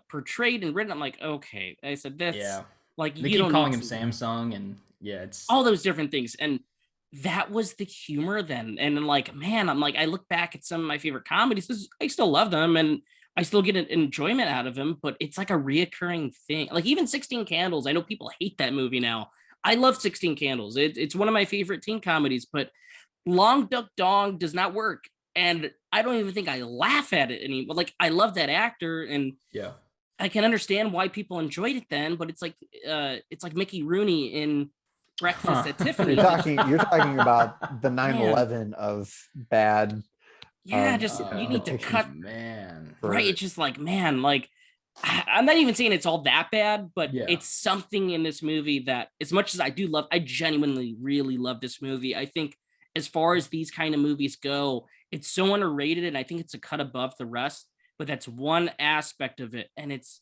portrayed and written, I'm like, okay. I said that's Yeah. like They you keep don't need calling him to Samsung, and yeah, it's all those different things. And that was the humor then. And then, like, man, I'm like, I look back at some of my favorite comedies. I still love them and I still get an enjoyment out of them, but it's like a reoccurring thing. Like even 16 Candles. I know people hate that movie now. I love 16 Candles. It's one of my favorite teen comedies, but Long Duck Dong does not work. And I don't even think I laugh at it anymore. Like I love that actor and yeah. I can understand why people enjoyed it then, but it's like Mickey Rooney in Breakfast at You're Tiffany's. talking you're talking about the Man, 9/11 of bad yeah, just you need to depictions cut Man. right. for It's just like, man, like I'm not even saying it's all that bad, but Yeah. it's something in this movie that, as much as I do love, I genuinely really love this movie. I think as far as these kind of movies go, it's so underrated, and I think it's a cut above the rest. But that's one aspect of it, and it's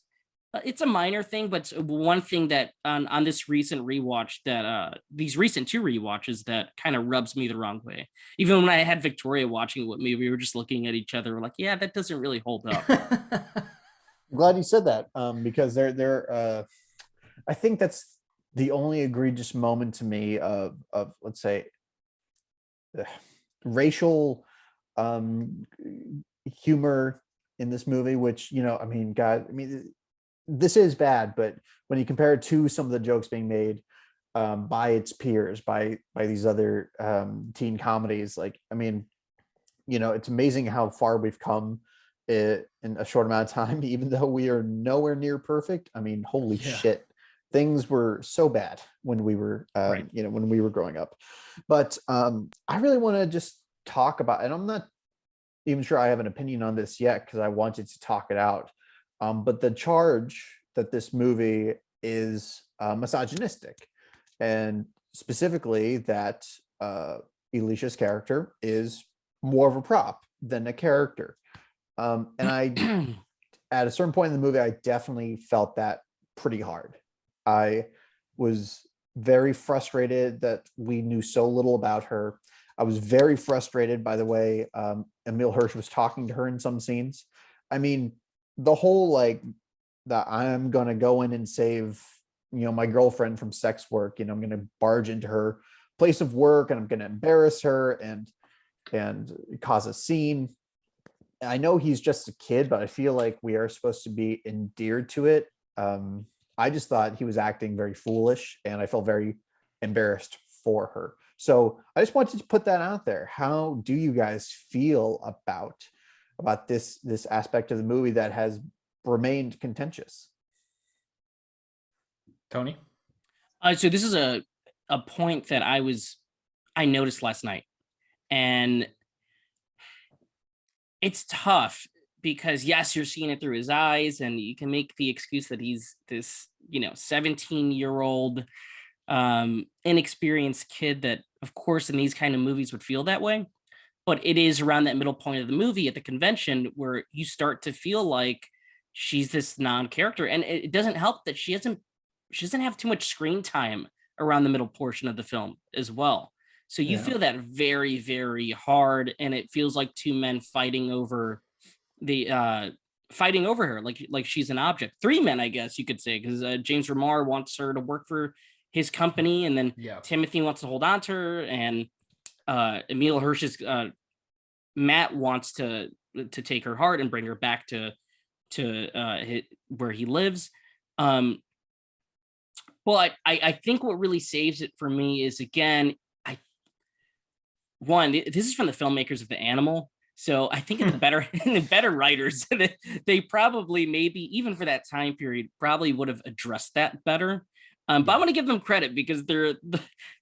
a minor thing, but it's one thing that on this recent rewatch that these recent two rewatches that kind of rubs me the wrong way. Even when I had Victoria watching it with me, we were just looking at each other, we're like, yeah, that doesn't really hold up. I'm glad you said that, because I think that's the only egregious moment to me of let's say uh, racial um humor in this movie, which I mean, God, I mean, this is bad, but when you compare it to some of the jokes being made by its peers, by these other teen comedies, like, I mean, it's amazing how far we've come in a short amount of time, even though we are nowhere near perfect. I mean, holy Yeah. shit, things were so bad when we were Right. when we were growing up. But I really want to just talk about, and I'm not even sure I have an opinion on this yet because I wanted to talk it out. But the charge that this movie is misogynistic, and specifically that Elisha's character is more of a prop than a character. And I, at a certain point in the movie, I definitely felt that pretty hard. I was very frustrated that we knew so little about her. I was very frustrated by the way Emil Hirsch was talking to her in some scenes. I mean, the whole like that I'm gonna go in and save my girlfriend from sex work. I'm gonna barge into her place of work and I'm gonna embarrass her and cause a scene. I know he's just a kid, but I feel like we are supposed to be endeared to it. I just thought he was acting very foolish, and I felt very embarrassed for her. So I just wanted to put that out there. How do you guys feel about this aspect of the movie that has remained contentious? Tony? So this is a point that I noticed last night, and it's tough because yes, you're seeing it through his eyes, and you can make the excuse that he's this 17-year-old inexperienced kid that, of course, in these kind of movies would feel that way. But it is around that middle point of the movie at the convention where you start to feel like she's this non-character, and it doesn't help that she doesn't have too much screen time around the middle portion of the film as well. So you Yeah. feel that very, very hard, and it feels like two men fighting over the fighting over her like she's an object. Three men, I guess you could say, because James Remar wants her to work for his company, and then Yeah. Timothy wants to hold on to her, and Emil Hirsch's Matt wants to take her heart and bring her back to where he lives. But I think what really saves it for me is, again, this is from the filmmakers of The Animal. So I think it's better writers. They probably, maybe even for that time period, probably would have addressed that better. But I'm going to give them credit, because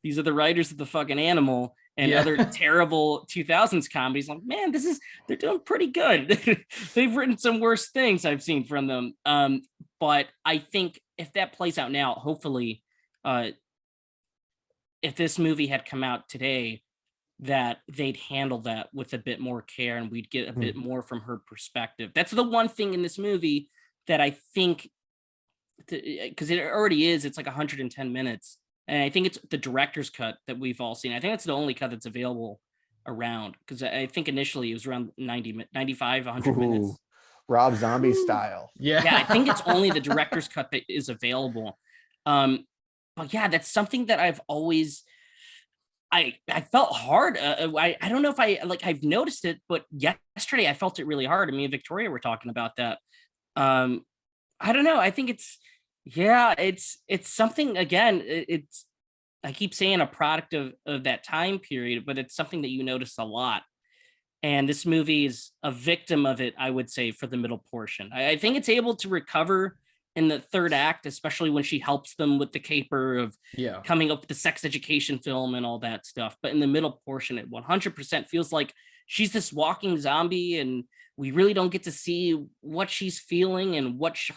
these are the writers of The fucking Animal and other terrible 2000s comedies. Like, man, they're doing pretty good. They've written some worse things I've seen from them. But I think if that plays out now, hopefully, if this movie had come out today, that they'd handle that with a bit more care, and we'd get a bit more from her perspective. That's the one thing in this movie that I think, because it already is, it's like 110 minutes. And I think it's the director's cut that we've all seen. I think that's the only cut that's available around, because I think initially it was around 95, 100 minutes. Rob Zombie style. Yeah, I think it's only the director's cut that is available. But yeah, that's something that I've always, I felt hard. I don't know if I've noticed it, but yesterday I felt it really hard. Me and Victoria were talking about that. I don't know. I think it's something, again, I keep saying a product of that time period, but it's something that you notice a lot. And this movie is a victim of it, I would say, for the middle portion. I think it's able to recover in the third act, especially when she helps them with the caper of coming up with the sex education film and all that stuff. But in the middle portion, it 100% feels like she's this walking zombie, and we really don't get to see what she's feeling and what she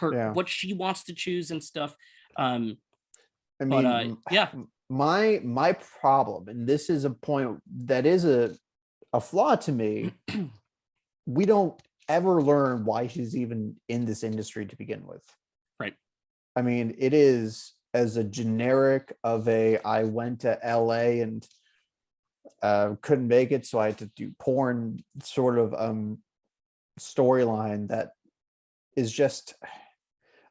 wants to choose and stuff. My problem, and this is a point that is a flaw to me, we don't ever learn why she's even in this industry to begin with. Right. I mean, it is as a generic of I went to LA and couldn't make it, so I had to do porn sort of storyline that is just,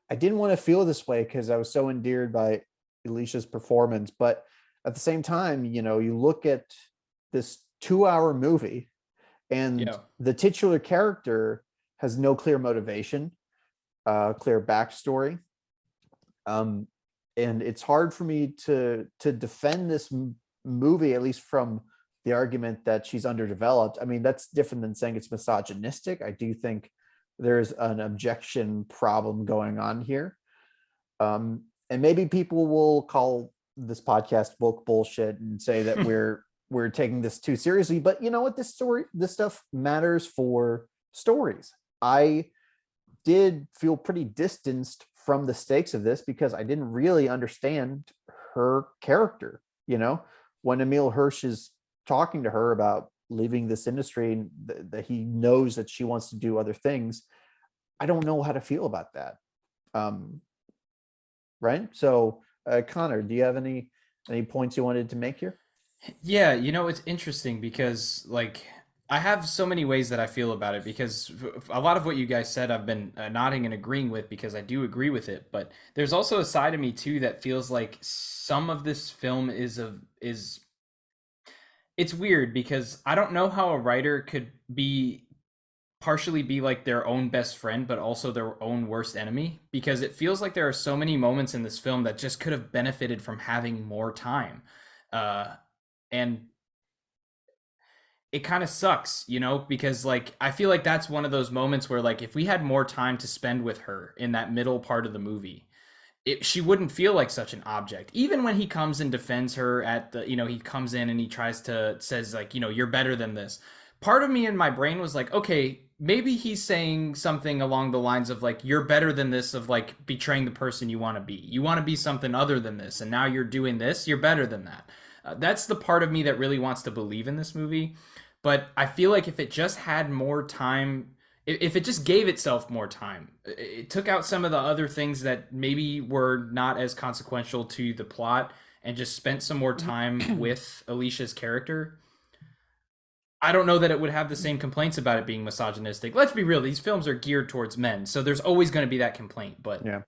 I didn't want to feel this way because I was so endeared by Elisha's performance. But at the same time, you look at this 2-hour movie, and the titular character has no clear motivation, clear backstory, and it's hard for me to defend this movie, at least from the argument that she's underdeveloped. I mean, that's different than saying it's misogynistic. I do think there's an objection problem going on here, and maybe people will call this podcast woke bullshit and say that we're taking this too seriously. But you know what? This stuff matters for stories. I did feel pretty distanced from the stakes of this because I didn't really understand her character. When Emil Hirsch is talking to her about leaving this industry and that he knows that she wants to do other things, I don't know how to feel about that. Right? So, Connor, do you have any points you wanted to make here? Yeah, it's interesting because I have so many ways that I feel about it, because a lot of what you guys said I've been nodding and agreeing with, because I do agree with it. But there's also a side of me too that feels like some of this film is it's weird, because I don't know how a writer could partially be like their own best friend, but also their own worst enemy, because it feels like there are so many moments in this film that just could have benefited from having more time. And it kind of sucks, because I feel like that's one of those moments where if we had more time to spend with her in that middle part of the movie, she wouldn't feel like such an object. Even when he comes and defends her at the, he comes in and he says you're better than this. Part of me in my brain was like, okay, maybe he's saying something along the lines of you're better than this, of betraying the person you want to be. You want to be something other than this, and now you're doing this. You're better than that. That's the part of me that really wants to believe in this movie. But I feel like if it just had more time, if it just gave itself more time, it took out some of the other things that maybe were not as consequential to the plot, and just spent some more time with Alicia's character, I don't know that it would have the same complaints about it being misogynistic. Let's be real; these films are geared towards men, so there's always going to be that complaint. But Yeah.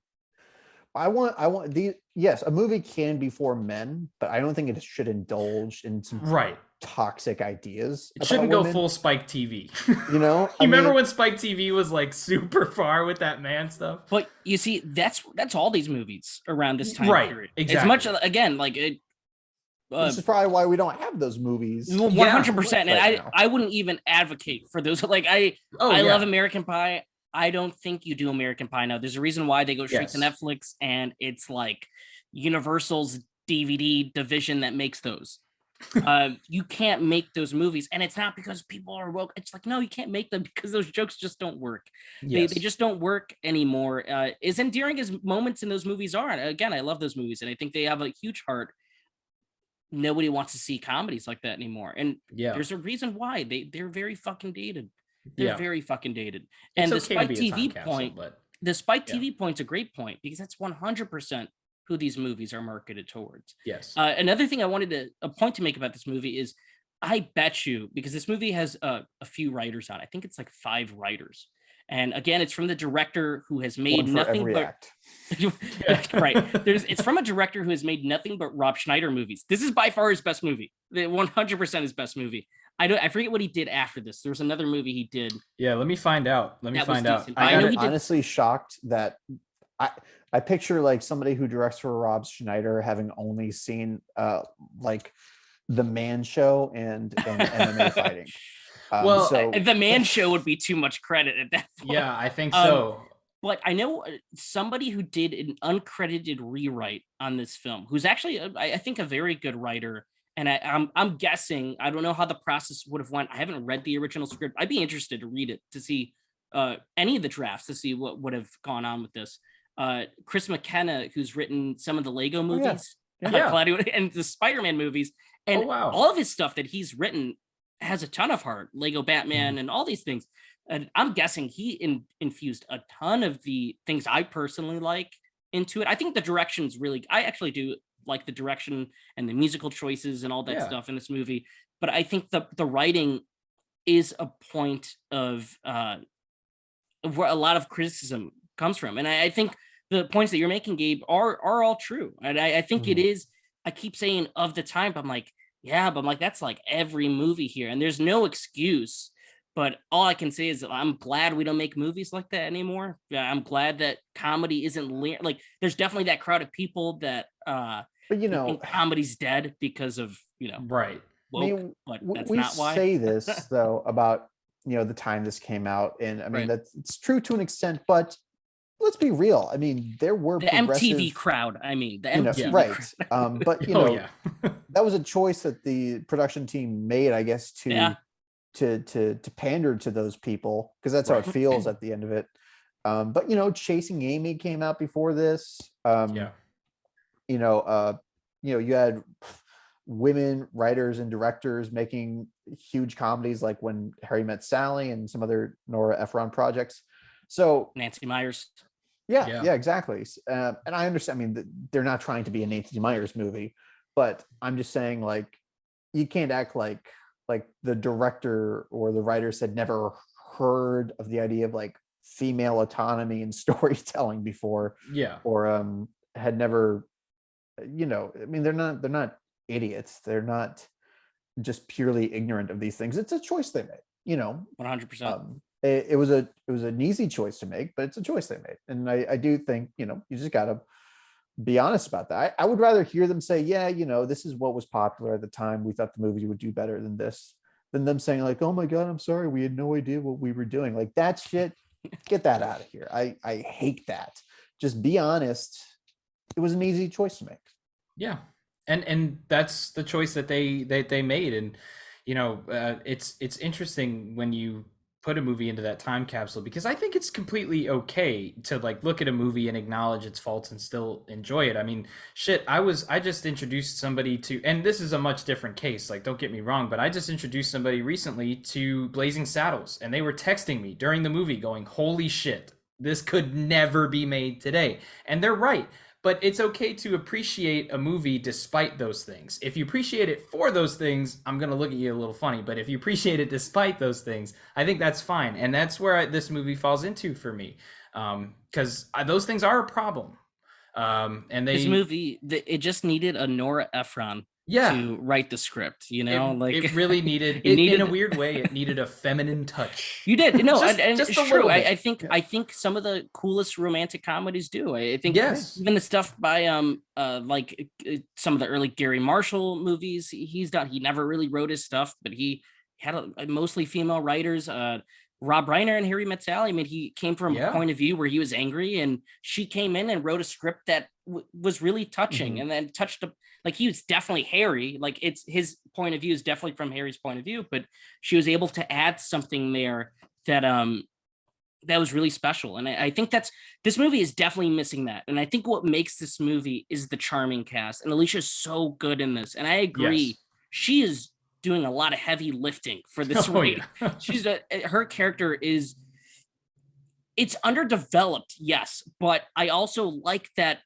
I want the yes, a movie can be for men, but I don't think it should indulge in some right, toxic ideas. it shouldn't go women. full Spike TV. You know, you remember when Spike TV was like super far with that man stuff? But you see, that's all these movies around this time Right, period. exactly. As much again, like it. This is probably why we don't have those movies. 100%, and right I wouldn't even advocate for those. Like I love American Pie. I don't think you do American Pie now. There's a reason why they go straight to Netflix, and it's like Universal's DVD division that makes those. You can't make those movies, and it's not because people are woke. It's like, no, you can't make them because those jokes just don't work. They just don't work anymore. As endearing as moments in those movies are, and again, I love those movies, and I think they have a huge heart. Nobody wants to see comedies like that anymore, and there's a reason why they're very fucking dated. They're very fucking dated. And the Spike TV point, the Spike TV point's a great point because that's 100% who these movies are marketed towards. Yes. Another thing I wanted a point to make about this movie is, I bet you, because this movie has a few writers on, I think it's like 5 writers. And again, it's from the director who has made nothing but right. It's from a director who has made nothing but Rob Schneider movies. This is by far his best movie. 100% his best movie. I forget what he did after this. There was another movie he did. Yeah, let me find out. I'm honestly shocked that I picture like somebody who directs for Rob Schneider having only seen like The Man Show and MMA fighting. The Man Show would be too much credit at that point. Yeah, I think so. But I know somebody who did an uncredited rewrite on this film, who's actually, I think, a very good writer. And I'm guessing, I don't know how the process would have went. I haven't read the original script. I'd be interested to read it to see any of the drafts, to see what would have gone on with this. Chris McKenna, who's written some of the Lego movies, and the Spider-Man movies, and all of his stuff that he's written has a ton of heart. Lego Batman and all these things. And I'm guessing he infused a ton of the things I personally like into it. I think the direction's really, I actually do like the direction and the musical choices and all that stuff in this movie. But I think the writing is a point of where a lot of criticism comes from. And I think the points that you're making, Gabe, are all true. And I think it is, I keep saying of the time, but I'm like, that's like every movie here. And there's no excuse. But all I can say is that I'm glad we don't make movies like that anymore. I'm glad that comedy isn't like, there's definitely that crowd of people that but think comedy's dead because of right. Woke, I mean, but that's we not why. say this though about the time this came out, and I mean it's true to an extent, but let's be real. I mean, there were the MTV crowd. I mean, the MTV right. But that was a choice that the production team made, I guess, to pander to those people, because that's how it feels at the end of it. But Chasing Amy came out before this. You had women writers and directors making huge comedies, like When Harry Met Sally and some other Nora Ephron projects. So Nancy Meyers. Yeah, exactly. And I understand. I mean, they're not trying to be a Nancy Meyers movie, but I'm just saying, like, you can't act like the director or the writers had never heard of the idea of like female autonomy in storytelling before. Or had never, I mean, they're not idiots. They're not just purely ignorant of these things. It's a choice they made, 100%. It was an easy choice to make, but it's a choice they made. And I do think, you just gotta be honest about that. I would rather hear them say, this is what was popular at the time, we thought the movie would do better than this, than them saying like, oh my God, I'm sorry, we had no idea what we were doing. Like, that shit, get that out of here. I hate that. Just be honest. It was an easy choice to make. Yeah. And that's the choice that they made. And, it's interesting when you put a movie into that time capsule, because I think it's completely okay to like look at a movie and acknowledge its faults and still enjoy it. I mean, shit, I just introduced somebody to, and this is a much different case, like, don't get me wrong, but I just introduced somebody recently to Blazing Saddles, and they were texting me during the movie going, holy shit, this could never be made today. And they're right. but it's okay to appreciate a movie despite those things. If you appreciate it for those things, I'm going to look at you a little funny, but if you appreciate it despite those things, I think that's fine. And that's where this movie falls into for me. Because those things are a problem. And This they, movie, it just needed a Nora Ephron yeah, to write the script, you know, it really needed it needed, in a weird way, it needed a feminine touch. you did. No, just, and just it's a true. little bit. I think some of the coolest romantic comedies do. I think Yes. even the stuff by like some of the early Gary Marshall movies he's done. He never really wrote his stuff, but he had mostly female writers. Rob Reiner and Harry Met Sally. I mean, he came from a point of view where he was angry, and she came in and wrote a script that was really touching, and then touched like he was definitely Harry. Like it's his point of view is definitely from Harry's point of view, but she was able to add something there that that was really special. And I think this movie is definitely missing that. And I think what makes this movie is the charming cast. And Alicia's so good in this. And I agree, Yes. she is doing a lot of heavy lifting for this role. Yeah. Her character is, it's underdeveloped, yes, but I also like that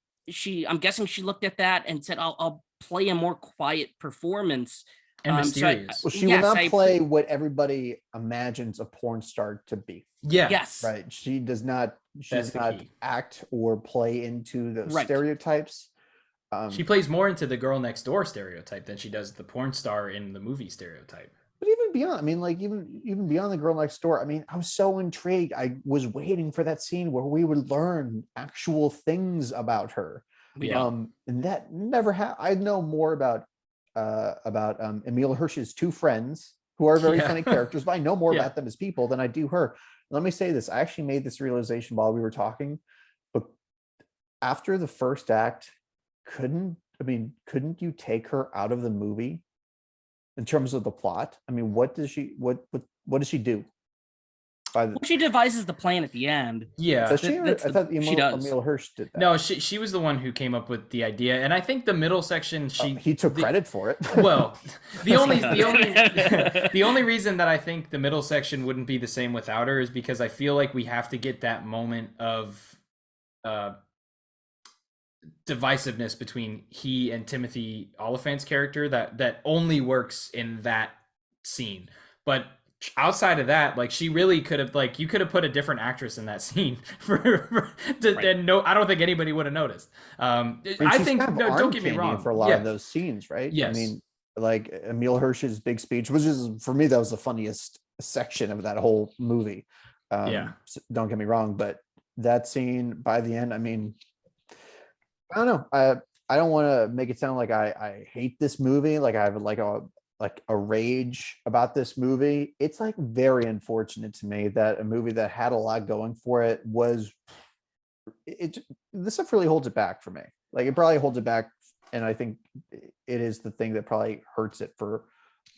I'm guessing she looked at that and said, I'll play a more quiet performance. And mysterious. Well, she will not play what everybody imagines a porn star to be. Yeah. Yes. Right. She does not act or play into the stereotypes. She plays more into the girl next door stereotype than she does the porn star in the movie stereotype. But even beyond, I mean, like even beyond the girl next door, I mean, I was so intrigued. I was waiting for that scene where we would learn actual things about her. And that never happened. I know more about Emile Hirsch's two friends who are very funny characters, but I know more about them as people than I do her. Let me say this. I actually made this realization while we were talking, but after the first act, couldn't you take her out of the movie in terms of the plot? I mean, what does she do? She devises the plan at the end. Yeah. I thought Emile Hirsch did that. No, she was the one who came up with the idea. And I think the middle section, he took credit for it. Well, the only reason that I think the middle section wouldn't be the same without her is because I feel like we have to get that moment of divisiveness between he and Timothy Oliphant's character that only works in that scene. But outside of that, like, she really could have, like, you could have put a different actress in that scene and no, I don't think anybody would have noticed. I think, no, don't get me wrong, for a lot of those scenes, right? Yes. I mean, like Emile Hirsch's big speech, which is, for me, that was the funniest section of that whole movie. So don't get me wrong, but that scene by the end, I mean, I don't know. I don't want to make it sound like I hate this movie. Like I have a rage about this movie. It's like very unfortunate to me that a movie that had a lot going for it this stuff really holds it back for me. Like it probably holds it back. And I think it is the thing that probably hurts it for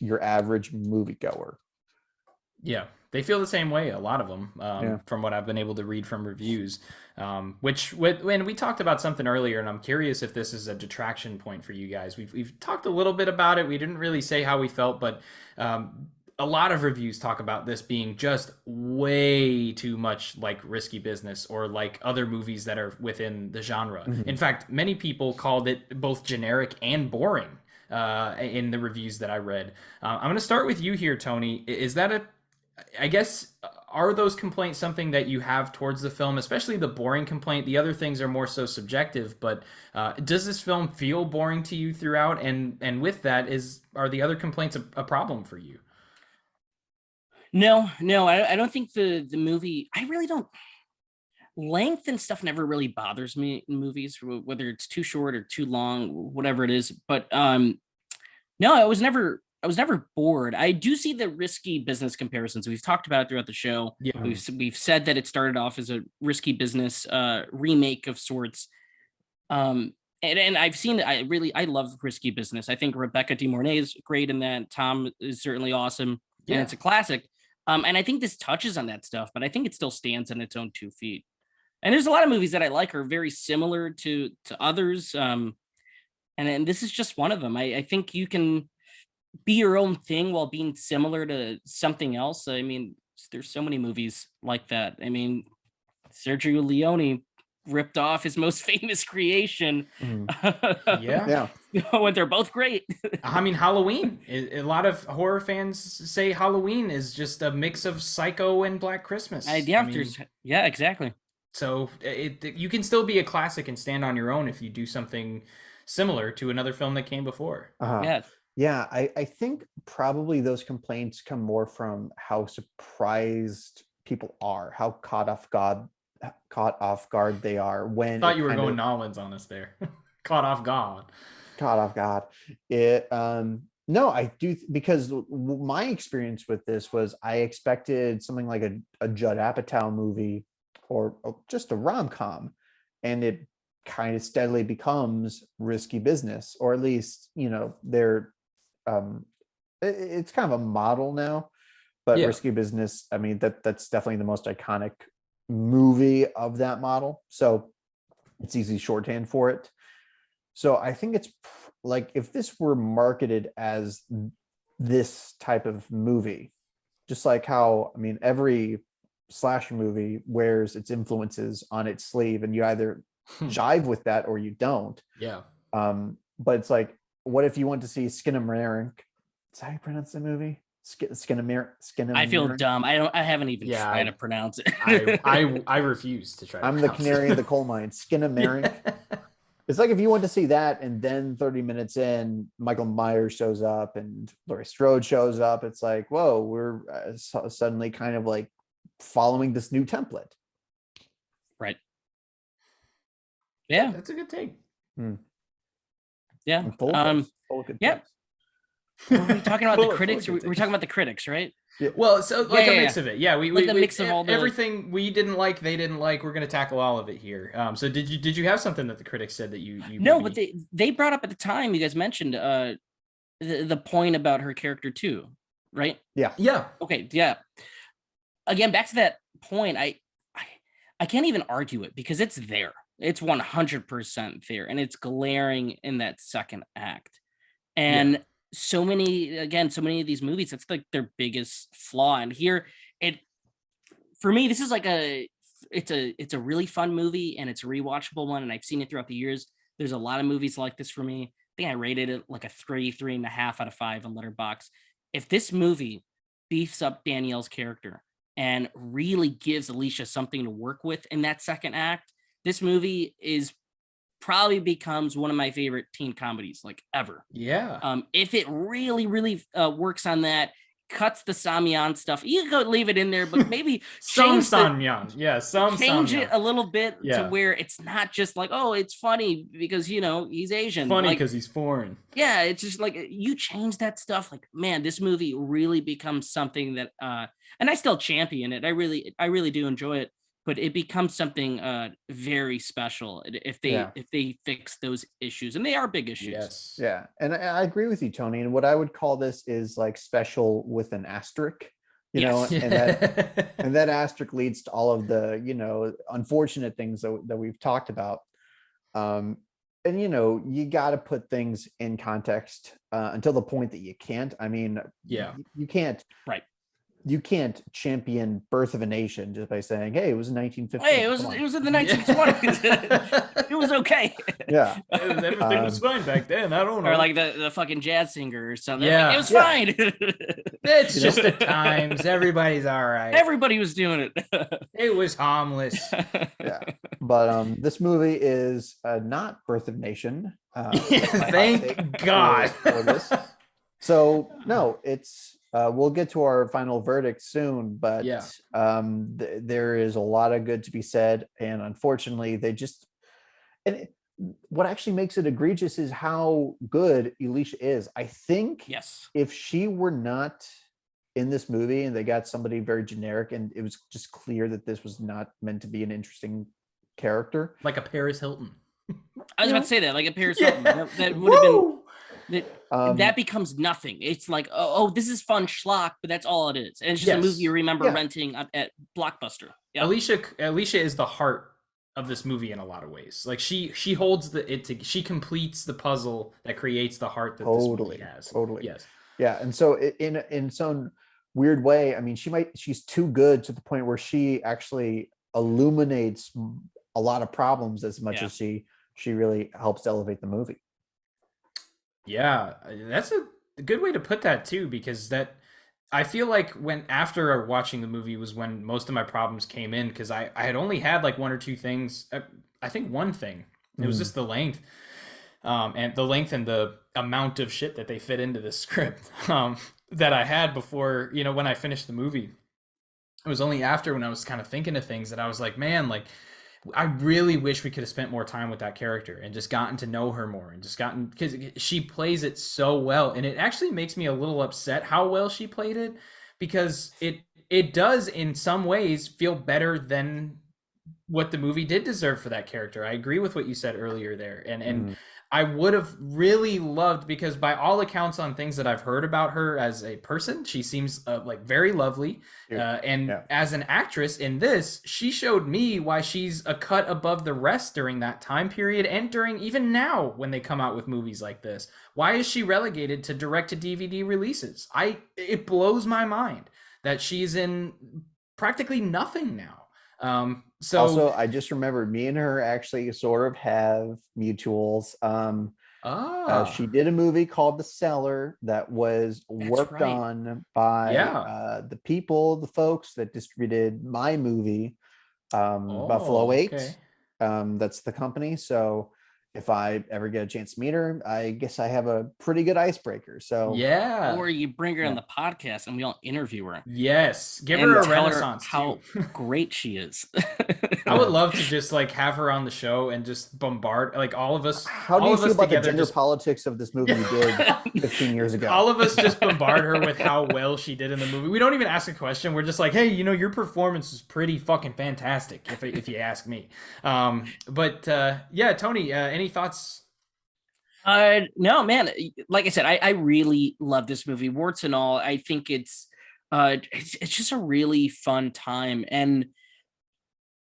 your average moviegoer. Yeah, they feel the same way, a lot of them, from what I've been able to read from reviews. When we talked about something earlier, and I'm curious if this is a detraction point for you guys. We've talked a little bit about it. We didn't really say how we felt, but a lot of reviews talk about this being just way too much like Risky Business or like other movies that are within the genre. Mm-hmm. In fact, many people called it both generic and boring in the reviews that I read. I'm going to start with you here, Tony. Is that I guess, are those complaints something that you have towards the film, especially the boring complaint? The other things are more so subjective, but does this film feel boring to you throughout? And with that, are the other complaints a problem for you? No, I don't think the movie, I really don't. Length and stuff never really bothers me in movies, whether it's too short or too long, whatever it is. But no, I was never bored. I do see the Risky Business comparisons. We've talked about it throughout the show. Yeah. We've said that it started off as a Risky Business remake of sorts. And I've seen it. I love Risky Business. I think Rebecca De Mornay is great in that. Tom is certainly awesome. Yeah. And it's a classic. And I think this touches on that stuff, but I think it still stands on its own 2 feet. And there's a lot of movies that I like are very similar to others. And then this is just one of them. I think you can be your own thing while being similar to something else. I mean, there's so many movies like that. I mean, Sergio Leone ripped off his most famous creation. Yeah. When they're both great. I mean, Halloween. A lot of horror fans say Halloween is just a mix of Psycho and Black Christmas. Yeah, exactly. So you can still be a classic and stand on your own if you do something similar to another film that came before. Yeah, I think probably those complaints come more from how surprised people are, how caught off guard they are when. I thought you were going Nolans on us there. Caught off guard. No, I do, because my experience with this was I expected something like a Judd Apatow movie or just a rom-com, and it kind of steadily becomes Risky Business, or at least, they're it's kind of a model now, but Risky Business, I mean, that's definitely the most iconic movie of that model, so it's easy shorthand for it. So I think it's like, if this were marketed as this type of movie, just like how, I mean, every slasher movie wears its influences on its sleeve, and you either jive with that or you don't. But it's like, what if you want to see Skinamarink? Is that how you pronounce the movie? Skinamarink. I feel dumb. I haven't even tried to pronounce it. I refuse to try. I'm the canary in the coal mine. Skinamarink. It's like if you want to see that, and then 30 minutes in, Michael Myers shows up and Laurie Strode shows up. It's like, whoa, we're suddenly kind of like following this new template. Right. Yeah. That's a good take. Yeah. Full of good takes. Were we talking about the critics? We're talking about the critics, right? Yeah. Well, so like a mix of it. Yeah, we mix of all everything we didn't like, they didn't like. We're gonna tackle all of it here. So did you have something that the critics said that you No, but they brought up at the time, you guys mentioned the point about her character too, right? Yeah. Okay, yeah. Again, back to that point, I can't even argue it, because it's there. It's 100% there, and it's glaring in that second act. And so many of these movies, that's like their biggest flaw. And here, for me, this is like it's a really fun movie, and it's a rewatchable one, and I've seen it throughout the years. There's a lot of movies like this for me. I think I rated it like a 3.5 out of 5 on Letterboxd. If this movie beefs up Danielle's character and really gives Elisha something to work with in that second act, this movie probably becomes one of my favorite teen comedies like ever. If it really works on that, cuts the Samyan stuff, you can go leave it in there, but maybe change it a little bit to where it's not just like, oh, it's funny because he's Asian, funny because he's foreign. It's just like, you change that stuff, like, man, this movie really becomes something that and I still champion it. I really do enjoy it, but it becomes something very special if they fix those issues, and they are big issues. Yeah, and I agree with you, Tony. And what I would call this is like special with an asterisk, and that asterisk leads to all of the unfortunate things that we've talked about. And you got to put things in context until the point that you can't. I mean, you can't. Right. You can't champion Birth of a Nation just by saying, "Hey, it was in 1950." Hey, it was in the 1920s. It was okay. Yeah, everything was fine back then. I don't know. Or like the fucking jazz singer or something. Yeah, like, it was fine. It's just the times. Everybody's all right. Everybody was doing it. It was harmless. But this movie is not Birth of a Nation. Thank God. For this. So no, it's. We'll get to our final verdict soon, but there is a lot of good to be said, and unfortunately, what actually makes it egregious is how good Elisha is. I think if she were not in this movie and they got somebody very generic, and it was just clear that this was not meant to be an interesting character, like a Paris Hilton. I was about to say that, like a Paris Hilton. That would have been. That becomes nothing. It's like, oh, this is fun schlock, but that's all it is. And it's just a movie you remember renting at Blockbuster. Elisha is the heart of this movie in a lot of ways. Like she holds she completes the puzzle that creates the heart that this movie has. Totally. Yes. Yeah. And so in some weird way, I mean, she's too good to the point where she actually illuminates a lot of problems as much Yeah. as she really helps to elevate the movie. Yeah, that's a good way to put that too, because that I feel like when after watching the movie was when most of my problems came in because I had only had like one or two things. I think one thing. It was Mm. just the length, and the length and the amount of shit that they fit into the script that I had before. When I finished the movie, it was only after when I was kind of thinking of things that I was like, man, like I really wish we could have spent more time with that character and just gotten to know her more and just gotten because she plays it so well, and it actually makes me a little upset how well she played it because it does in some ways feel better than what the movie did deserve for that character. I agree with what you said earlier there. And Mm. I would have really loved because by all accounts on things that I've heard about her as a person, she seems like very lovely. And Yeah. as an actress in this, she showed me why she's a cut above the rest during that time period and during even now when they come out with movies like this. Why is she relegated to direct to DVD releases? It blows my mind that she's in practically nothing now. So Also, I just remembered me and her actually sort of have mutuals. She did a movie called The Cellar that was That's worked right. on by yeah. the folks that distributed my movie, Buffalo Oh, Eight. okay. That's the company. So if I ever get a chance to meet her, I guess I have a pretty good icebreaker. So Yeah. Or you bring her on yeah. the podcast and we all interview her Yes. Give her and a tell her renaissance too. how great she is. I would Yeah. love to just like have her on the show and just bombard like How do all you of feel us about the together gender just politics of this movie you did 15 years ago? all of us just bombard her with how well she did in the movie. We don't even ask a question. We're just like, hey, your performance is pretty fucking fantastic, if you ask me. But yeah, Tony, any thoughts? No, man. Like I said, I really love this movie, warts and all. I think it's just a really fun time. And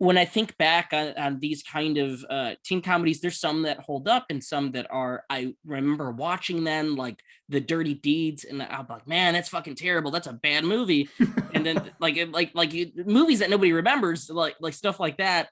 when I think back on these kind of teen comedies, there's some that hold up and some that are, I remember watching them like The Dirty Deeds, and I'm like, man, that's fucking terrible. That's a bad movie. And then movies that nobody remembers, like stuff like that.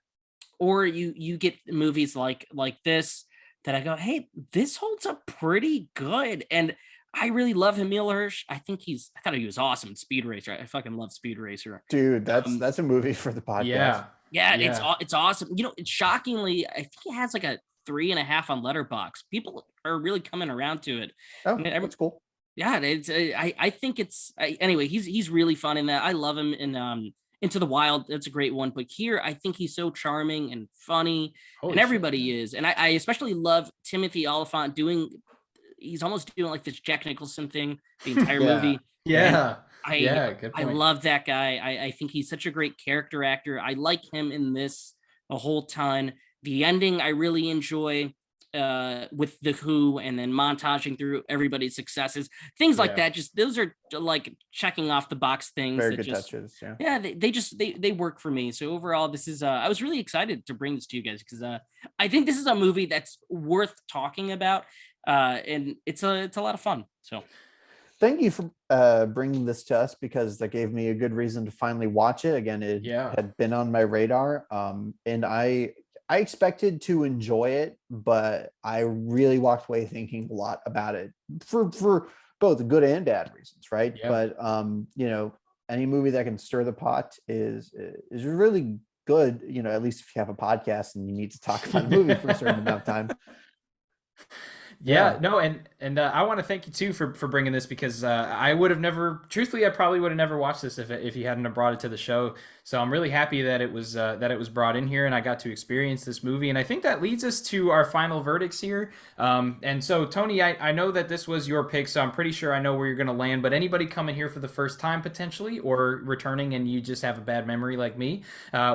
Or you get movies like this that I go, hey, this holds up pretty good. And I really love Emil Hirsch. I thought he was awesome in Speed Racer. I fucking love Speed Racer. Dude, Um, that's a movie for the podcast. Yeah. yeah, Yeah. it's awesome. It's shockingly, I think he has like a 3.5 on Letterbox. People are really coming around to it. Oh, And that's cool. yeah, I think anyway. He's really fun in that. I love him in Into the Wild. That's a great one. But here, I think he's so charming and funny, Holy and shit, everybody yeah. is. And I especially love Timothy Oliphant doing. He's almost doing like this Jack Nicholson thing the entire Yeah. movie. And Yeah. Yeah, good I point. love that guy. I think he's such a great character actor. I like him in this a whole ton. The ending I really enjoy with the Who, and then montaging through everybody's successes, things like Yeah. that. Just those are like checking off the box things Very that good just touches. Yeah. yeah, they work for me. So overall, this is I was really excited to bring this to you guys because I think this is a movie that's worth talking about, and it's a lot of fun. So Thank you for bringing this to us because that gave me a good reason to finally watch it. Again, it Yeah. had been on my radar, and I expected to enjoy it, but I really walked away thinking a lot about it for both good and bad reasons, right? Yeah. But any movie that can stir the pot is really good. At least if you have a podcast and you need to talk about a movie for a certain amount of time. Yeah, no, and I want to thank you too for bringing this because I would have never, truthfully, I probably would have never watched this if you hadn't have brought it to the show. So I'm really happy that it was brought in here and I got to experience this movie. And I think that leads us to our final verdicts here. And so Tony, I know that this was your pick, so I'm pretty sure I know where you're going to land. But anybody coming here for the first time potentially or returning and you just have a bad memory like me,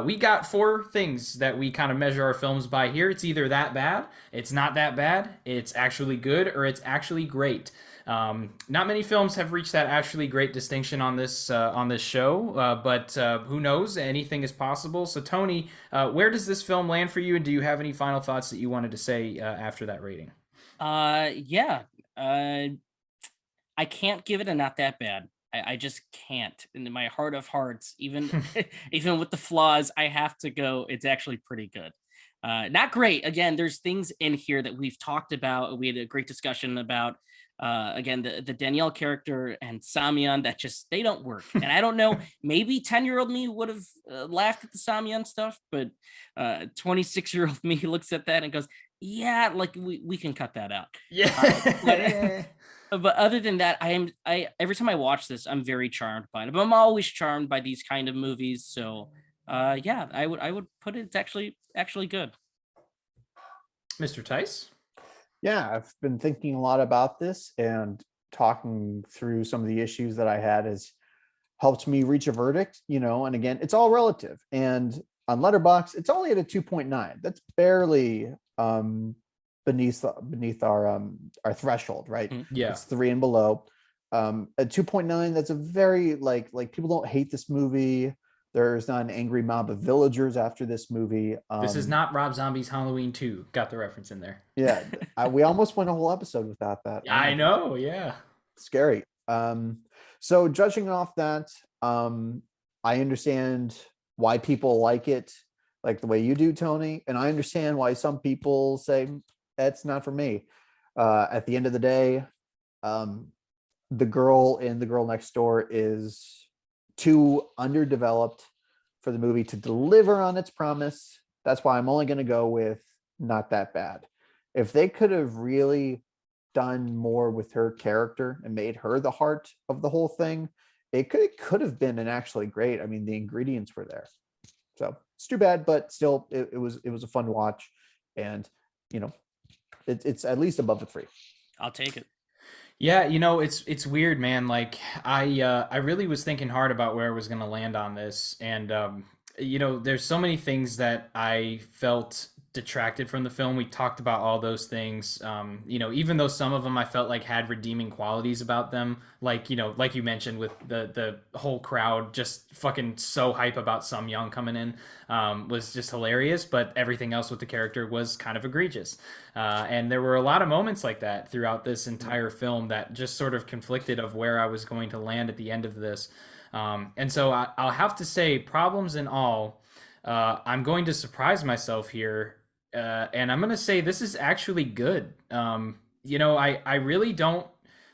we got 4 things that we kind of measure our films by here. It's either that bad, it's not that bad, it's actually good, or it's actually great. Not many films have reached that actually great distinction on this show, but who knows? Anything is possible. So, Tony, where does this film land for you, and do you have any final thoughts that you wanted to say after that rating? yeah. I can't give it a not that bad. I just can't. In my heart of hearts, even even with the flaws, I have to go. It's actually pretty good. Not great. Again, there's things in here that we've talked about. We had a great discussion about again the Danielle character and Samyun that just they don't work. And I don't know, maybe 10-year-old me would have laughed at the Samyun stuff, but 26-year-old me looks at that and goes, yeah, like we can cut that out. Yeah. But other than that, I every time I watch this, I'm very charmed by it. But I'm always charmed by these kind of movies. So yeah, I would put it, it's actually good. Mr. Tice? Yeah, I've been thinking a lot about this, and talking through some of the issues that I had has helped me reach a verdict, and again, it's all relative. And on Letterboxd, it's only at a 2.9. That's barely beneath our threshold, right? Yeah. It's 3 and below. At 2.9, that's a very like people don't hate this movie. There's not an angry mob of villagers after this movie. This is not Rob Zombie's Halloween 2. Got the reference in there. Yeah, we almost went a whole episode without that. I know, yeah. Scary. So judging off that, I understand why people like it, like the way you do, Tony, and I understand why some people say it's not for me. At the end of the day, the girl in The Girl Next Door is too underdeveloped for the movie to deliver on its promise. That's why I'm only going to go with not that bad. If they could have really done more with her character and made her the heart of the whole thing, it could have been an actually great. I mean, the ingredients were there. So it's too bad, but still, it was a fun watch, and it's at least above the 3. I'll take it. Yeah, it's weird, man. Like I really was thinking hard about where I was going to land on this, and there's so many things that I felt detracted from the film. We talked about all those things. Even though some of them I felt like had redeeming qualities about them, like like you mentioned with the whole crowd just fucking so hype about Some Young coming in, was just hilarious. But everything else with the character was kind of egregious. And there were a lot of moments like that throughout this entire film that just sort of conflicted of where I was going to land at the end of this. And so I'll have to say, problems and all, I'm going to surprise myself here. And I'm gonna say this is actually good. I really don't,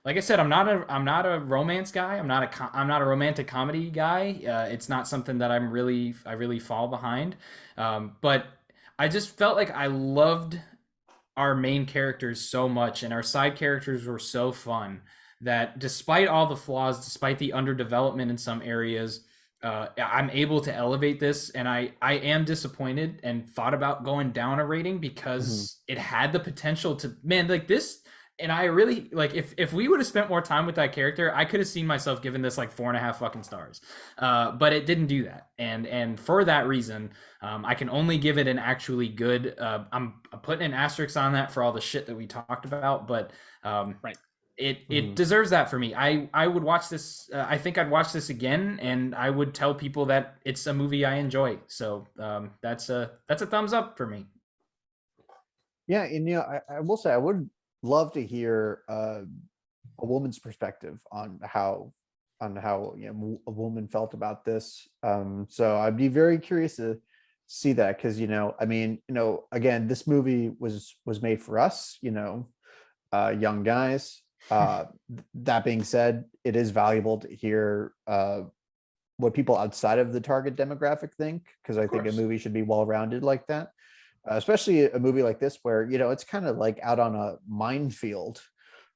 like I said, I'm not a romance guy. I'm not a romantic comedy guy. It's not something that I really fall behind. But I just felt like I loved our main characters so much, and our side characters were so fun that despite all the flaws, despite the underdevelopment in some areas, I'm able to elevate this. And I am disappointed and thought about going down a rating because it had the potential to, man, like this. And I really like, if we would have spent more time with that character, I could have seen myself giving this like 4.5 fucking stars. But it didn't do that. And for that reason, I can only give it an actually good, I'm putting an asterisk on that for all the shit that we talked about, but Right. It deserves that for me. I would watch this. I think I'd watch this again, and I would tell people that it's a movie I enjoy. So that's a thumbs up for me. Yeah, and I will say I would love to hear a woman's perspective on how a woman felt about this. So I'd be very curious to see that, because again, this movie was made for us, young guys. That being said, it is valuable to hear what people outside of the target demographic think, because I think a movie should be well-rounded like that, especially a movie like this where it's kind of like out on a minefield,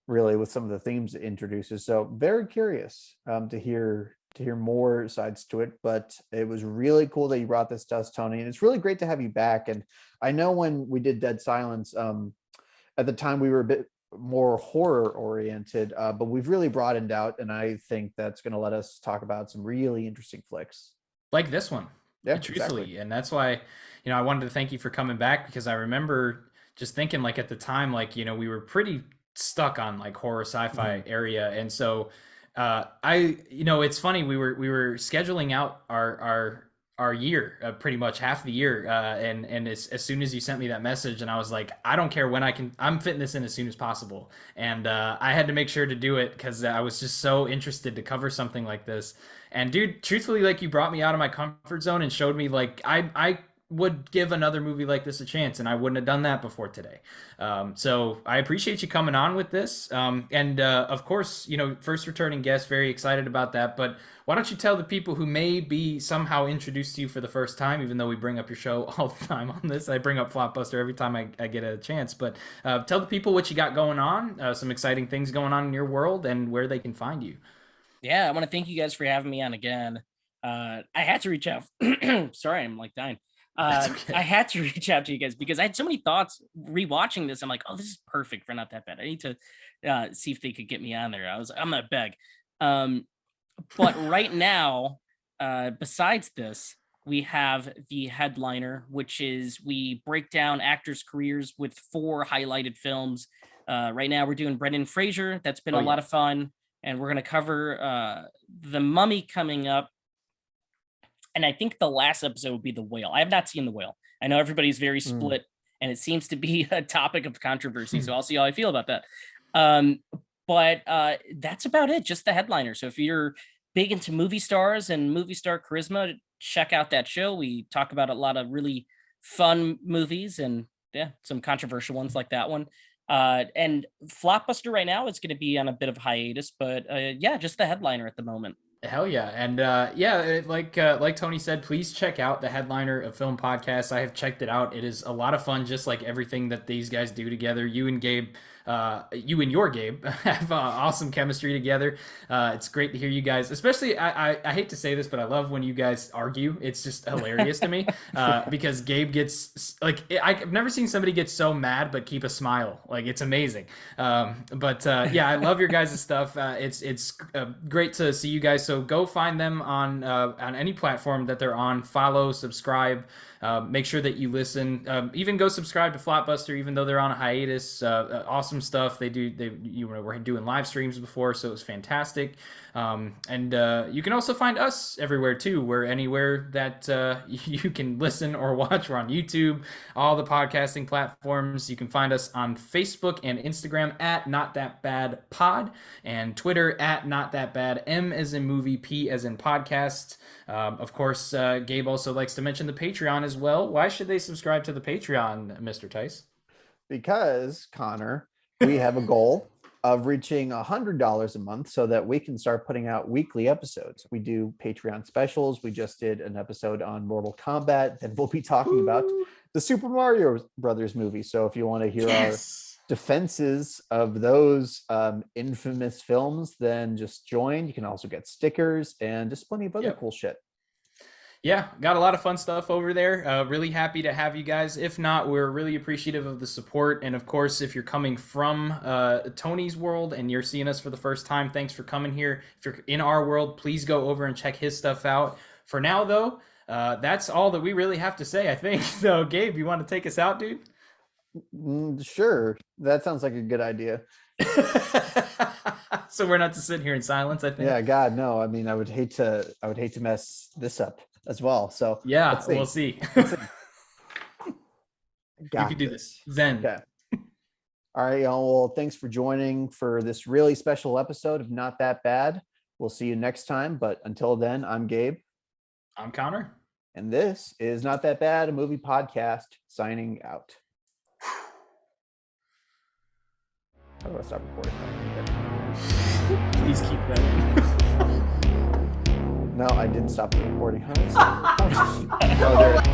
really, with some of the themes it introduces. So very curious to hear more sides to it. But it was really cool that you brought this to us, Tony, and it's really great to have you back. And I know when we did Dead Silence, at the time we were a bit more horror oriented, but we've really broadened out, and I think that's going to let us talk about some really interesting flicks like this one. Yeah, truthfully. exactly. And that's why I wanted to thank you for coming back, because I remember just thinking, like, at the time, like, we were pretty stuck on like horror sci-fi area. And so it's funny, we were scheduling out our year, pretty much half the year, and as soon as you sent me that message, and I was like, I don't care when I'm fitting this in as soon as possible. And I had to make sure to do it because I was just so interested to cover something like this. And dude, truthfully, like, you brought me out of my comfort zone and showed me, like, I would give another movie like this a chance, and I wouldn't have done that before today. So I appreciate you coming on with this. And of course, first returning guest, very excited about that. But why don't you tell the people who may be somehow introduced to you for the first time, even though we bring up your show all the time on this. I bring up Flopbuster every time I get a chance. But tell the people what you got going on, some exciting things going on in your world, and where they can find you. Yeah, I want to thank you guys for having me on again. I had to reach out. Sorry, I'm like dying. Okay. I had to reach out to you guys because I had so many thoughts rewatching this. I'm like, oh, this is perfect for Not That Bad. I need to see if they could get me on there. I'm gonna beg. But right now, besides this, we have the headliner, which is we break down actors' careers with 4 highlighted films. Right now, we're doing Brendan Fraser. That's been a lot of fun, and we're gonna cover The Mummy coming up. And I think the last episode would be The Whale. I have not seen The Whale. I know everybody's very split, and it seems to be a topic of controversy. So I'll see how I feel about that. But that's about it. Just the headliner. So if you're big into movie stars and movie star charisma, check out that show. We talk about a lot of really fun movies and some controversial ones like that one. And Flopbuster right now is going to be on a bit of hiatus, but just the headliner at the moment. Hell yeah. And like Tony said, please check out the Headliner of Film podcast. I have checked it out. It is a lot of fun, just like everything that these guys do together. You and your Gabe have awesome chemistry together. It's great to hear you guys, especially I hate to say this, but I love when you guys argue. It's just hilarious to me because Gabe gets I've never seen somebody get so mad but keep a smile. Like, it's amazing. I love your guys' stuff. It's great to see you guys. So go find them on any platform that they're on. Follow, subscribe. Make sure that you listen. Even go subscribe to Flopbuster, even though they're on a hiatus. Awesome stuff. We're doing live streams before, so it was fantastic. And you can also find us everywhere too. We're anywhere that you can listen or watch. We're on YouTube, all the podcasting platforms. You can find us on Facebook and Instagram at Not That Bad Pod, and Twitter at Not That Bad. M as in movie, P as in podcast. Of course, Gabe also likes to mention the Patreon as well. Why should they subscribe to the Patreon, Mr. Tice? Because, Connor, we have a goal of reaching $100 a month so that we can start putting out weekly episodes. We do Patreon specials. We just did an episode on Mortal Kombat. Then we'll be talking about the Super Mario Brothers movie. So if you want to hear our defenses of those infamous films, then just join. You can also get stickers and just plenty of other cool shit. Yeah, got a lot of fun stuff over there. Really happy to have you guys. If not, we're really appreciative of the support. And of course, if you're coming from Tony's world and you're seeing us for the first time, thanks for coming here. If you're in our world, please go over and check his stuff out. For now, though, that's all that we really have to say, I think. So, Gabe, you want to take us out, dude? Sure. That sounds like a good idea. So we're not to sit here in silence, I think. Yeah, God, no. I mean, I would hate to mess this up as well. So yeah, we'll see. Let's see. You can do this. Zen. Okay. All right, y'all. Well, thanks for joining for this really special episode of Not That Bad. We'll see you next time. But until then, I'm Gabe. I'm Connor. And this is Not That Bad, a movie podcast, signing out. How do I stop recording? Please keep that in. No, I didn't stop the recording. How is